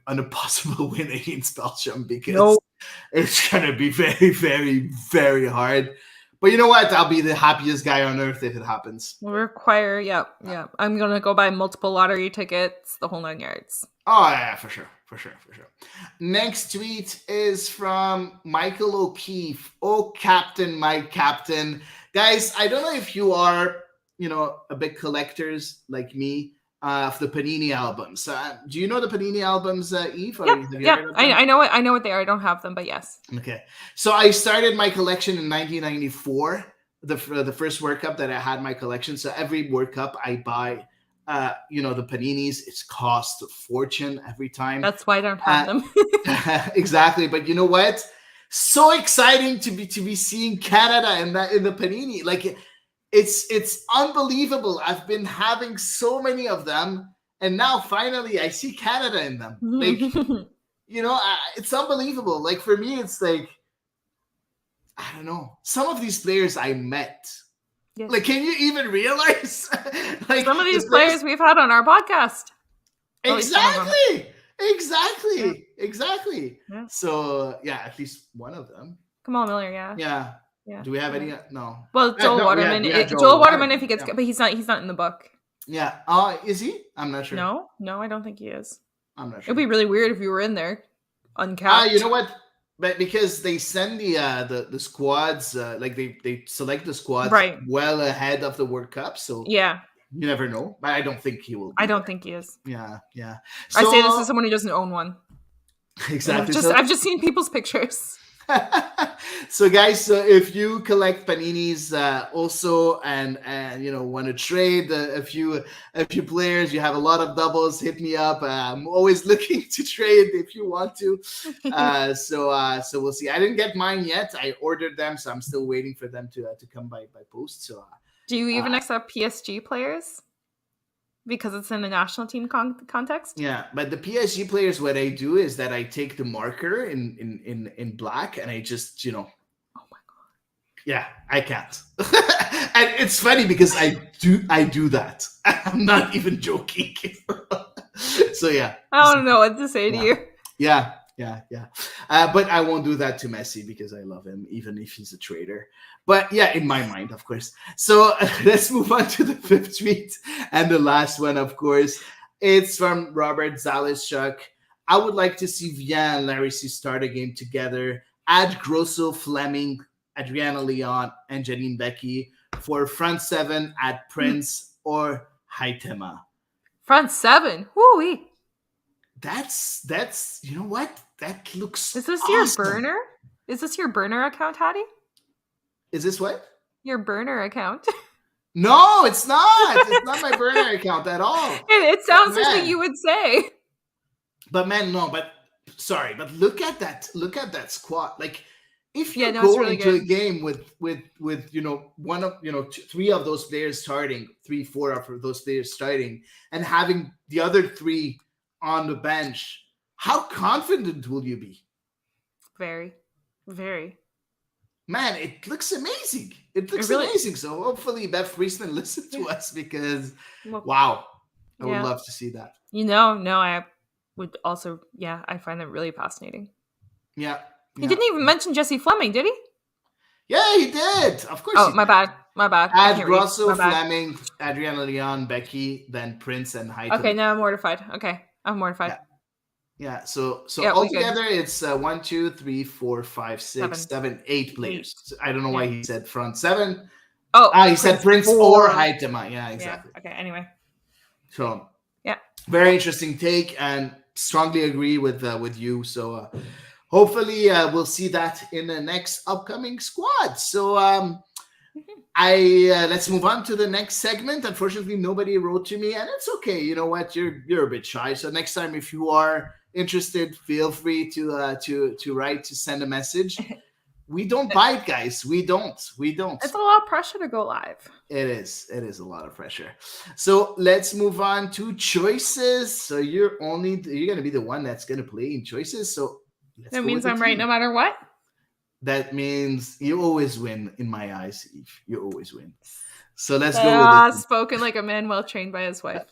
a possible win against Belgium, because it's gonna be very, very, very hard. But you know what? I'll be the happiest guy on earth if it happens. We'll require, yeah. I'm gonna go buy multiple lottery tickets, the whole 9 yards. Oh yeah, for sure. Next tweet is from Michael O'Keefe. Oh, Captain, my Captain. Guys, I don't know if you are, a big collectors like me of the Panini albums. Do you know the Panini albums, Yves? I know what they are. I don't have them, but yes. Okay. So I started my collection in 1994, the first World Cup that I had my collection. So every World Cup I buy the Paninis. It's cost a fortune every time. That's why I don't have them. Exactly. But you know what? So exciting to be seeing Canada in the Panini. It's unbelievable. I've been having so many of them, and now finally I see Canada in them. It's unbelievable. For me, it's I don't know. Some of these players I met. Yes. Can you even realize? Some of these players we've had on our podcast. Exactly. Yeah. So at least one of them. Kamal Miller, yeah. Do we have any? No. Well, Joel Waterman. Joel Waterman, if he gets, but he's not in the book. Yeah. Is he? I'm not sure. No, I don't think he is. I'm not sure. It'd be really weird if you were in there, uncapped. You know what? But because they send the squads, they select the squads well ahead of the World Cup, so you never know. But I don't think he will. I don't think he is. Yeah. So, I say this as someone who doesn't own one. Exactly. I've just seen people's pictures. So guys, if you collect paninis also and want to trade a few players, you have a lot of doubles, hit me up. I'm always looking to trade if you want to. So we'll see. I didn't get mine yet. I ordered them, so I'm still waiting for them to come by post. So do you even accept PSG players? Because it's in the national team context? Yeah, but the PSG players, what I do is that I take the marker in black and I just, Oh my God. Yeah, I can't. And it's funny because I do that. I'm not even joking. So yeah. I don't know what to say to you. Yeah. But I won't do that to Messi because I love him, even if he's a traitor. But yeah, in my mind, of course. So let's move on to the fifth tweet. And the last one, of course, it's from Robert Zalishuk. I would like to see Vian and Larry C start a game together. Add Grosso, Fleming, Adriana Leon, and Janine Becky for front seven at Prince or Haitema. Front seven. Woo-wee. That's you know what? That looks Is this your awesome. burner? Is this your burner account, Hattie? Is this what? Your burner account? No, it's not. It's not my burner account at all. It sounds like what you would say. But man, no, but sorry, but look at that squad. Like if you no, go really into good. a game with one of three of those players starting, 4 of those players starting, and having the other 3 on the bench, how confident will you be? Very, very. Man, it looks amazing. It looks amazing. So hopefully Beth Friesman listen to us because wow, I would love to see that. I would also, I find that really fascinating. Yeah. He didn't even mention Jesse Fleming, did he? Yeah, he did. Of course. Oh, my bad. Add Russell, Fleming, Adriana Leon, Becky, then Prince and Heitel. Okay, now I'm mortified. Okay, I'm mortified. Yeah. So altogether it's 1, 2, 3, 4, 5, 6, 7, 8 players. So I don't know why he said front 7. Oh, he said Prince or Heitema. Yeah, exactly. Yeah. Okay. Anyway. So very interesting take, and strongly agree with you. So hopefully we'll see that in the next upcoming squad. So let's move on to the next segment. Unfortunately, nobody wrote to me, and it's okay. You know what? You're a bit shy. So next time, if you are interested, feel free to write, to send a message. We don't bite, guys. We don't. It's a lot of pressure to go live. It is a lot of pressure. So let's move on to choices. So you're going to be the one that's going to play in choices. So that means I'm right no matter what. That means you always win in my eyes, Eve. You always win. So let's go with it. Spoken like a man well trained by his wife.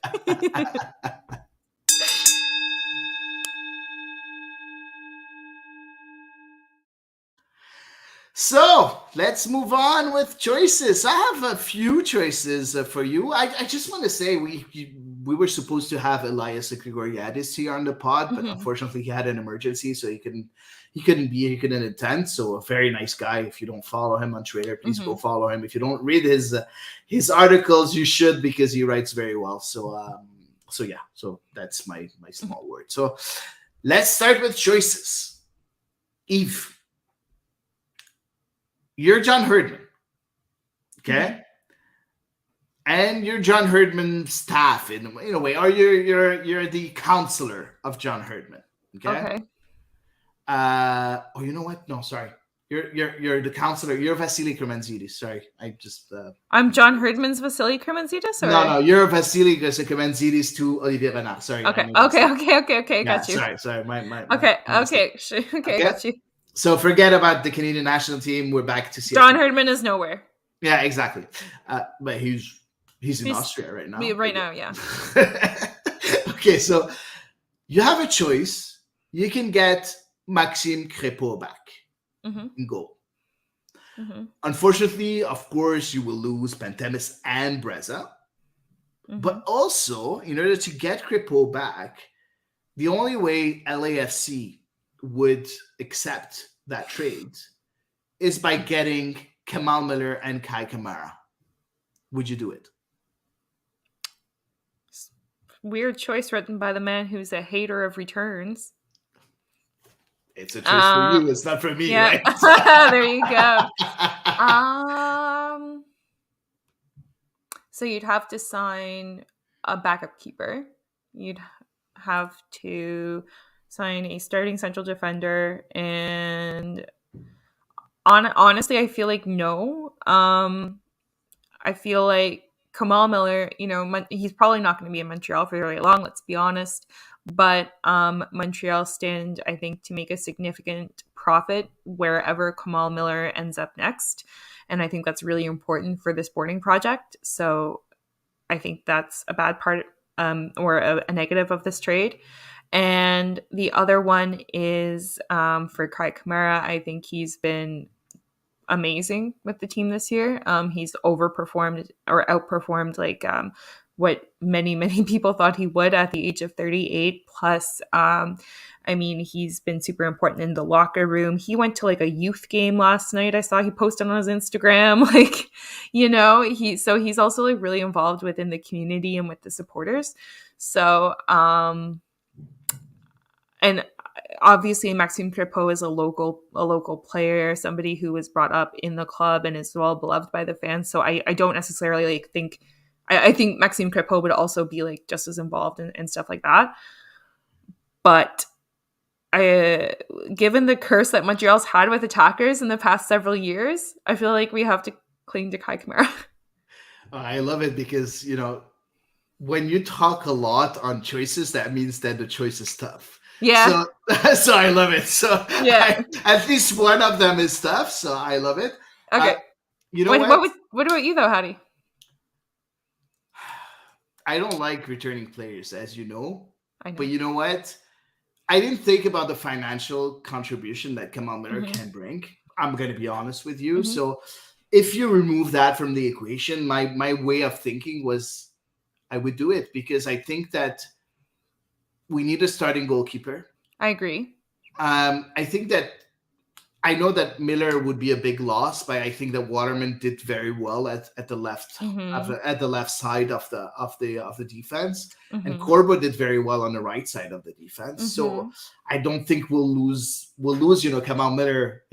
So let's move on with choices. I have a few choices for you. I just want to say we were supposed to have Elias Grigoriadis here on the pod, but unfortunately he had an emergency, so he couldn't be here. He couldn't attend. So a very nice guy. If you don't follow him on Twitter, please go follow him. If you don't read his articles, you should, because he writes very well. So so that's my small word. So let's start with choices. Eve, you're John Herdman, okay? And you're John Herdman's staff in a way, or you're the counselor of John Herdman, okay? Oh, you know what? No, sorry. You're the counselor. You're Vasily Krementzidis. Sorry, I just. I'm John Herdman's Vasily Krementzidis. No, you're Vasily Krementzidis to Olivier Renard. Sorry. Okay. Got you. Sorry. My okay. Got you. So forget about the Canadian national team. We're back to CFMTL. John Herdman is nowhere. Yeah, exactly. But he's in Austria right now. Right now, yeah. Okay, so you have a choice. You can get Maxime Crépeau back in goal. Unfortunately, of course, you will lose Pantemis and Breza. But also, in order to get Crépeau back, the only way LAFC would accept that trade is by getting Kamal Miller and Kai Kamara. Would you do it? Weird choice written by the man who's a hater of returns. It's a choice for you. It's not for me, right? There you go. So you'd have to sign a backup keeper. You'd have to sign a starting central defender, and honestly, I feel like no. I feel like Kamal Miller, he's probably not going to be in Montreal for very long, let's be honest. But Montreal stand, I think, to make a significant profit wherever Kamal Miller ends up next. And I think that's really important for the sporting project. So I think that's a bad part or a negative of this trade. And the other one is for Kai Kamara. I think he's been amazing with the team this year. He's outperformed like what many people thought he would at the age of 38. Plus, I mean, he's been super important in the locker room. He went to like a youth game last night. I saw he posted on his Instagram. Like, he's also like really involved within the community and with the supporters. So, and obviously Maxime Crépeau is a local player, somebody who was brought up in the club and is well beloved by the fans. So I don't necessarily like think I think Maxime Crépeau would also be like just as involved and stuff like that. But given the curse that Montreal's had with attackers in the past several years, I feel like we have to cling to Kai Kamara. I love it because, when you talk a lot on choices, that means that the choice is tough. Yeah. So I love it. So yeah, at least one of them is tough. So I love it. Okay. What about you though, Hattie? I don't like returning players, as you know. I know. But you know what? I didn't think about the financial contribution that Kamal Miller can bring. I'm going to be honest with you. So if you remove that from the equation, my way of thinking was I would do it because I think that we need a starting goalkeeper. I agree. I think that I know that Miller would be a big loss, but I think that Waterman did very well at the left at the left side of the defense, and Corbo did very well on the right side of the defense. So I don't think we'll lose Kamal Miller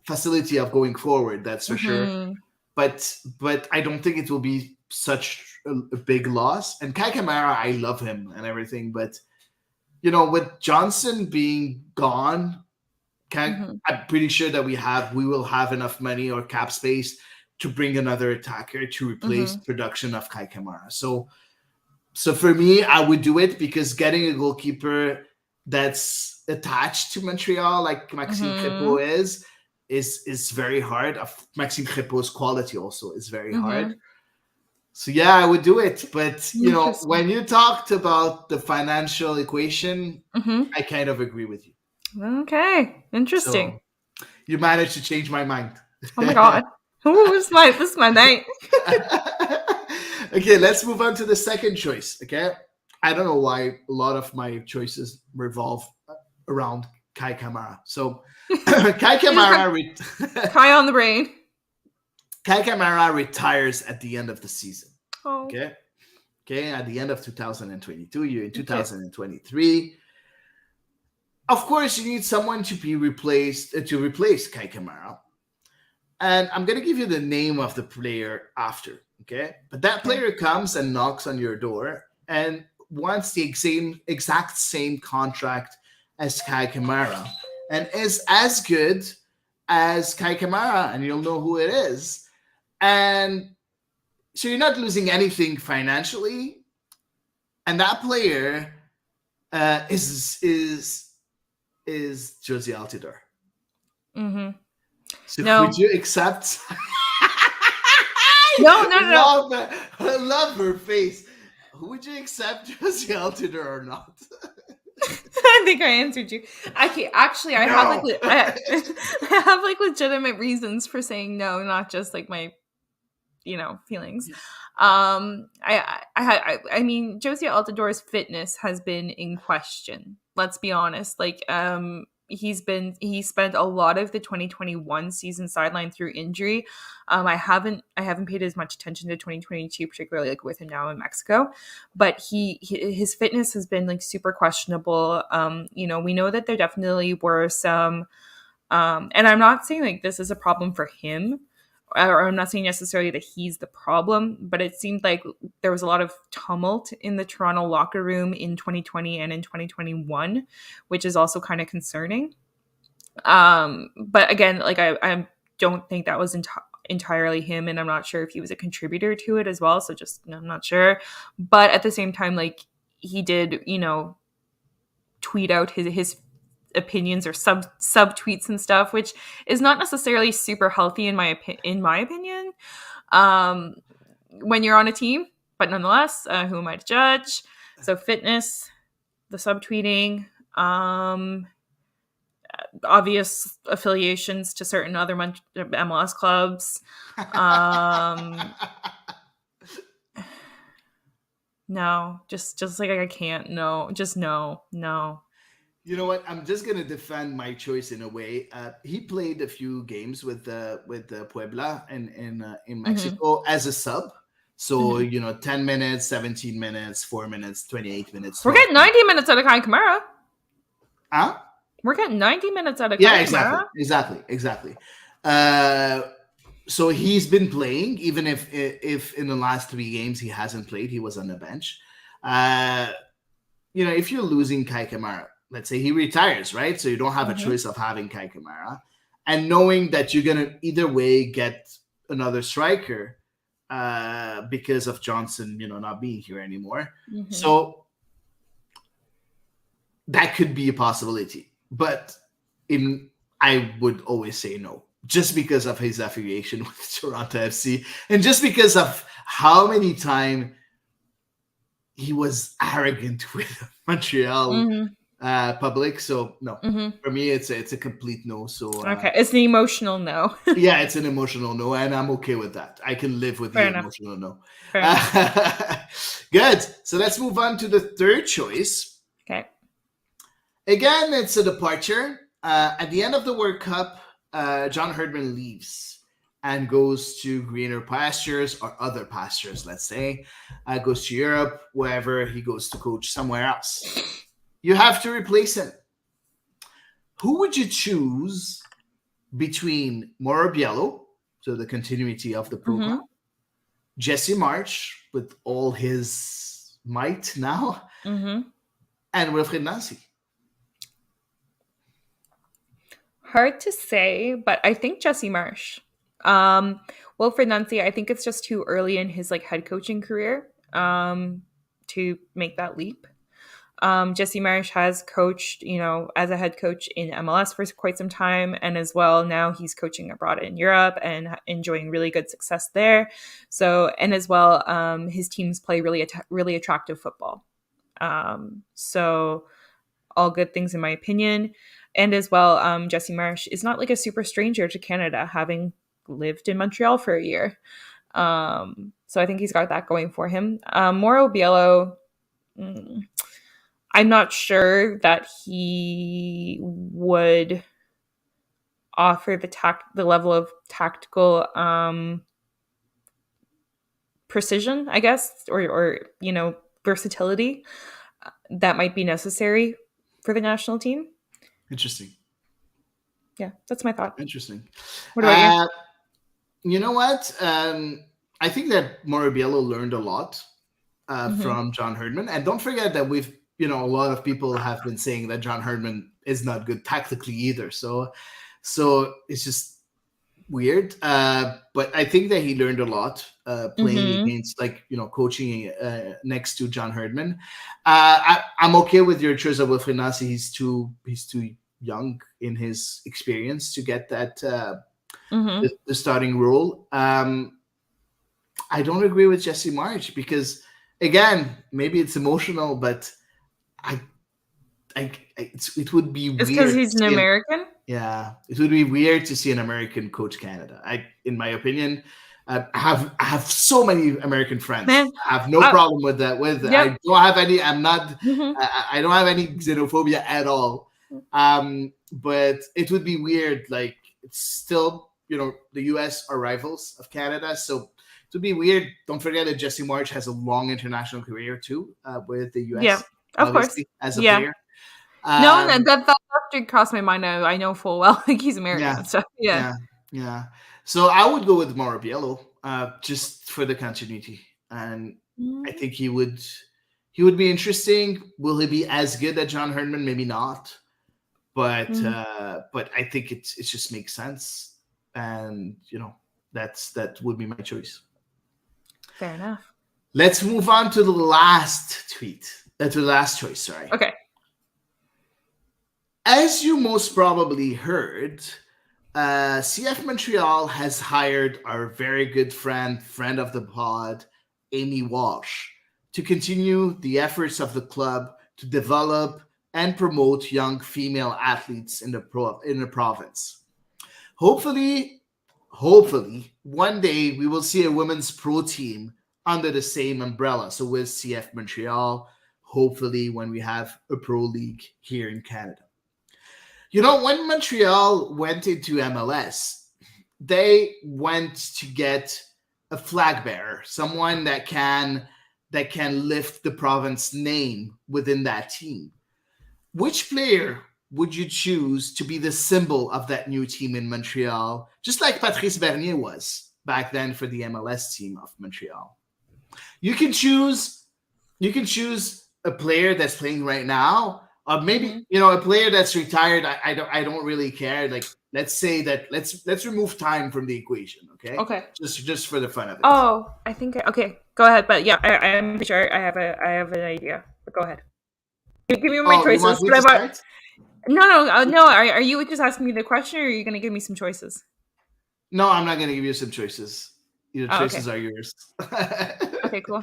facility of going forward. That's for sure. But I don't think it will be such a big loss. And Kai Kamara, I love him and everything, but with Johnson being gone. I'm pretty sure that we will have enough money or cap space to bring another attacker to replace production of Kai Kamara. So for me, I would do it because getting a goalkeeper that's attached to Montreal, like Maxime Crépeau is very hard. Maxime Crépeau's quality also is very hard. So yeah, I would do it. But when you talked about the financial equation, I kind of agree with you. Okay, interesting. So you managed to change my mind. Oh my god. This is my night. Okay, let's move on to the second choice. Okay. I don't know why a lot of my choices revolve around Kai Kamara. So Kai Kamara Kai on the brain. Kai Kamara retires at the end of the season. Oh. Okay, at the end of 2022, you're in 2023. Of course, you need someone to replace Kai Kamara. And I'm going to give you the name of the player after, okay? But that player comes and knocks on your door and wants the exact same contract as Kai Kamara and is as good as Kai Kamara, and you'll know who it is. And so you're not losing anything financially. And that player is Josie Altidore. So would you accept? No. I love her face. Would you accept Josie Altidore or not? I think I answered you. I have like legitimate reasons for saying no, not just like my feelings. I mean, Josie Altidore's fitness has been in question. Let's be honest. Like, he spent a lot of the 2021 season sidelined through injury. I haven't paid as much attention to 2022, particularly like with him now in Mexico, but his fitness has been like super questionable. We know that there definitely were some, and I'm not saying like this is a problem for him, or I'm not saying necessarily that he's the problem, but it seemed like there was a lot of tumult in the Toronto locker room in 2020 and in 2021, which is also kind of concerning. But again, like I don't think that was entirely him, and I'm not sure if he was a contributor to it as well. So I'm not sure. But at the same time, like he did, tweet out his opinions or sub tweets and stuff, which is not necessarily super healthy in my opinion when you're on a team, but nonetheless, who am I to judge? So fitness, the subtweeting, obvious affiliations to certain other MLS clubs, No, just like I can't. No, just no, no. You know what? I'm just gonna defend my choice in a way. He played a few games with Puebla in Hmm. Mexico as a sub. So Hmm. 10 minutes, 17 minutes, 4 minutes, 28 minutes, We're 12 getting minutes. 90 minutes out of Kai Kamara. Huh? We're getting 90 minutes out of Yeah, Kai exactly, Kamara. exactly. Uh, so he's been playing, even if in the last 3 games he hasn't played, he was on the bench. Uh, if you're losing Kai Kamara, let's say he retires, right? So you don't have a Hmm. choice of having Kai Kamara, and knowing that you're gonna either way get another striker because of Johnson, not being here anymore. Hmm. So that could be a possibility, but in I would always say no, just because of his affiliation with Toronto FC, and just because of how many times he was arrogant with Montreal Hmm. public. So no, Hmm. for me it's a complete no. So Okay, it's the emotional no. yeah, it's an emotional no, and I'm okay with that. I can live with the Fair enough. emotional no. Fair enough. Good. So let's move on to the third choice. Okay. Again, it's a departure. At the end of the World Cup, John Herdman leaves and goes to greener pastures or other pastures, let's say. Goes to Europe, wherever he goes to coach somewhere else. You have to replace him. Who would you choose between Mauro Biello, so the continuity of the program, Hmm. Jesse March with all his might now, Hmm. and Wilfried Nancy? Hard to say, but I think Jesse Marsh. Um, Wilfred Nancy, I think it's just too early in his like head coaching career to make that leap. Jesse Marsh has coached, as a head coach in MLS for quite some time, and as well now he's coaching abroad in Europe and enjoying really good success there. So, and as well, his teams play really attractive football. So all good things in my opinion. And as well, Jesse Marsh is not like a super stranger to Canada, having lived in Montreal for a year. So I think he's got that going for him. Mauro Biello, mm, I'm not sure that he would offer the level of tactical precision, I guess, or versatility that might be necessary for the national team. Interesting. Yeah, that's my thought. Interesting. What about you? Uh, you know what? I think that Moribiello learned a lot Hmm. from John Herdman. And don't forget that a lot of people have been saying that John Herdman is not good tactically either. So it's just weird. But I think that he learned a lot playing Hmm. against, coaching next to John Herdman. I'm okay with your choice of Wilfried Nasi. He's too young in his experience to get that Hmm. the starting role. I don't agree with Jesse March because, again, maybe it's emotional, but I, it would be It's because weird to he's an see. American. Yeah, it would be weird to see an American coach Canada. In my opinion, I have so many American friends. Man, I have no uh, problem with that. yep. I don't have any. I'm not. Hmm. I don't have any xenophobia at all. But it would be weird. Like, it's still, the U.S. are rivals of Canada, so it would be weird. Don't forget that Jesse March has a long international career too, with the Yeah, U.S. of course. Obviously as a Yeah. player. No, that Um, that, that did cross my mind. I know full well like he's American yeah, and stuff. Yeah. yeah, yeah. So I would go with Mauro Biello, just for the continuity, and I Mm-hmm. think he would be interesting. Will he be as good as John Herdman? Maybe not, but I think it just makes sense, and that would be my choice. Fair enough. Let's move on to the last tweet. To the last choice. Sorry. Okay. As you most probably heard, CF Montreal has hired our very good friend of the pod, Amy Walsh, to continue the efforts of the club to develop and promote young female athletes in the province. Hopefully, one day we will see a women's pro team under the same umbrella. So with CF Montreal, hopefully when we have a pro league here in Canada. When Montreal went into MLS, they went to get a flag bearer, someone that can lift the province name within that team. Which player would you choose to be the symbol of that new team in Montreal, just like Patrice Bernier was back then for the MLS team of Montreal? You can choose a player that's playing right now, or maybe a player that's retired. I don't really care. Like, let's say that let's remove time from the equation. Okay. Just for the fun of it. Oh, I think okay. Go ahead, but yeah, I'm sure I have an idea. But go ahead. Give me my choices. You want me to start? No. Are you just asking me the question, or are you going to give me some choices? No, I'm not going to give you some choices. Your choices are yours. Okay, cool.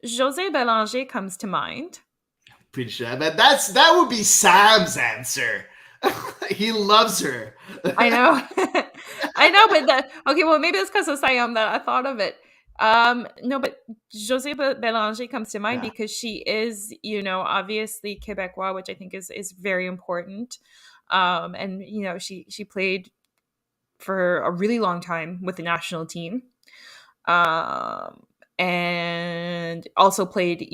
José Bélanger comes to mind. Pretty sure, but that would be Sam's answer. He loves her. I know, but okay, well, maybe it's because of Siam that I thought of it. No, but José Bélanger comes to mind because she is, obviously Quebecois, which I think is very important. And she played for a really long time with the national team. And also played,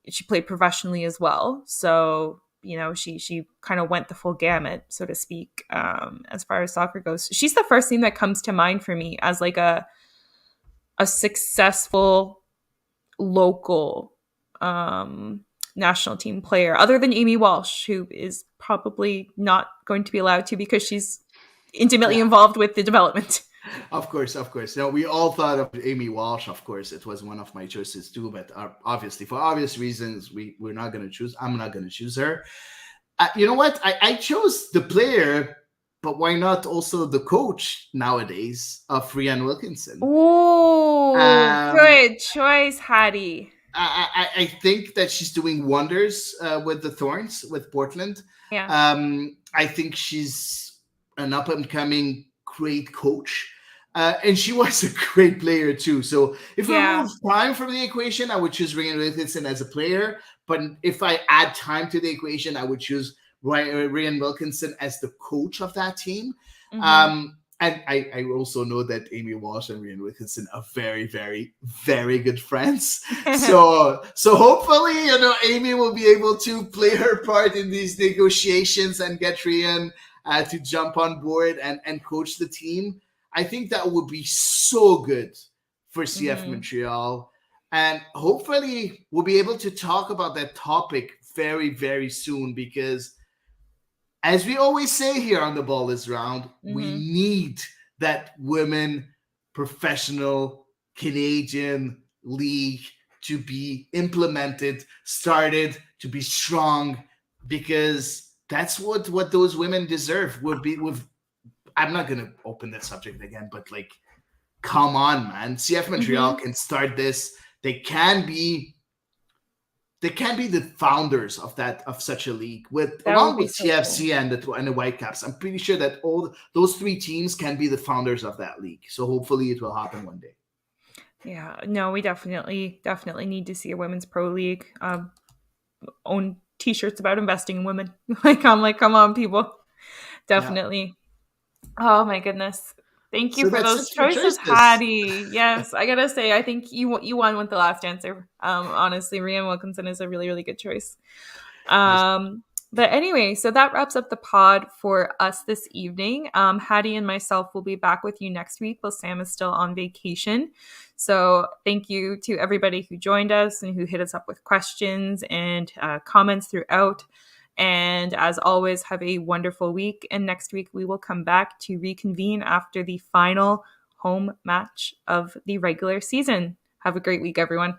she played professionally as well. So, she kind of went the full gamut, so to speak, as far as soccer goes. She's the first thing that comes to mind for me as like a successful local national team player, other than Amy Walsh, who is probably not going to be allowed to because she's intimately involved with the development. Of course. No, we all thought of Amy Walsh. Of course, it was one of my choices too. But obviously, for obvious reasons, we're not going to choose. I'm not going to choose her. You know what? I chose the player, but why not also the coach nowadays of Rhian Wilkinson? Oh, good choice, Hattie. I think that she's doing wonders with the Thorns, with Portland. Yeah. I think she's an up and coming great coach. And she was a great player too. So if we remove time from the equation, I would choose Rhian Wilkinson as a player. But if I add time to the equation, I would choose Rhian Wilkinson as the coach of that team. And I also know that Amy Walsh and Rhian Wilkinson are very, very, very good friends. So hopefully, Amy will be able to play her part in these negotiations and get Rhian to jump on board and coach the team. I think that would be so good for CF Montreal. And hopefully we'll be able to talk about that topic very, very soon, because as we always say here on The Ball Is Round, we need that women professional Canadian league to be implemented, started, to be strong, because that's what those women deserve. I'm not going to open that subject again, but come on, man. CF Montreal can start this. They can be the founders of such a league, along with CFC cool. and the Whitecaps. I'm pretty sure that all those three teams can be the founders of that league. So hopefully it will happen one day. Yeah, no, we definitely need to see a women's pro league. Own T-shirts about investing in women. I'm like, come on, people. Definitely. Yeah. Oh my goodness. Thank you for those choices, Hattie. Yes, I gotta say, I think you won with the last answer. Honestly, Rhian Wilkinson is a really, really good choice. But anyway, so that wraps up the pod for us this evening. Hattie and myself will be back with you next week while Sam is still on vacation. So thank you to everybody who joined us and who hit us up with questions and comments throughout. And as always, have a wonderful week. And next week, we will come back to reconvene after the final home match of the regular season. Have a great week, everyone.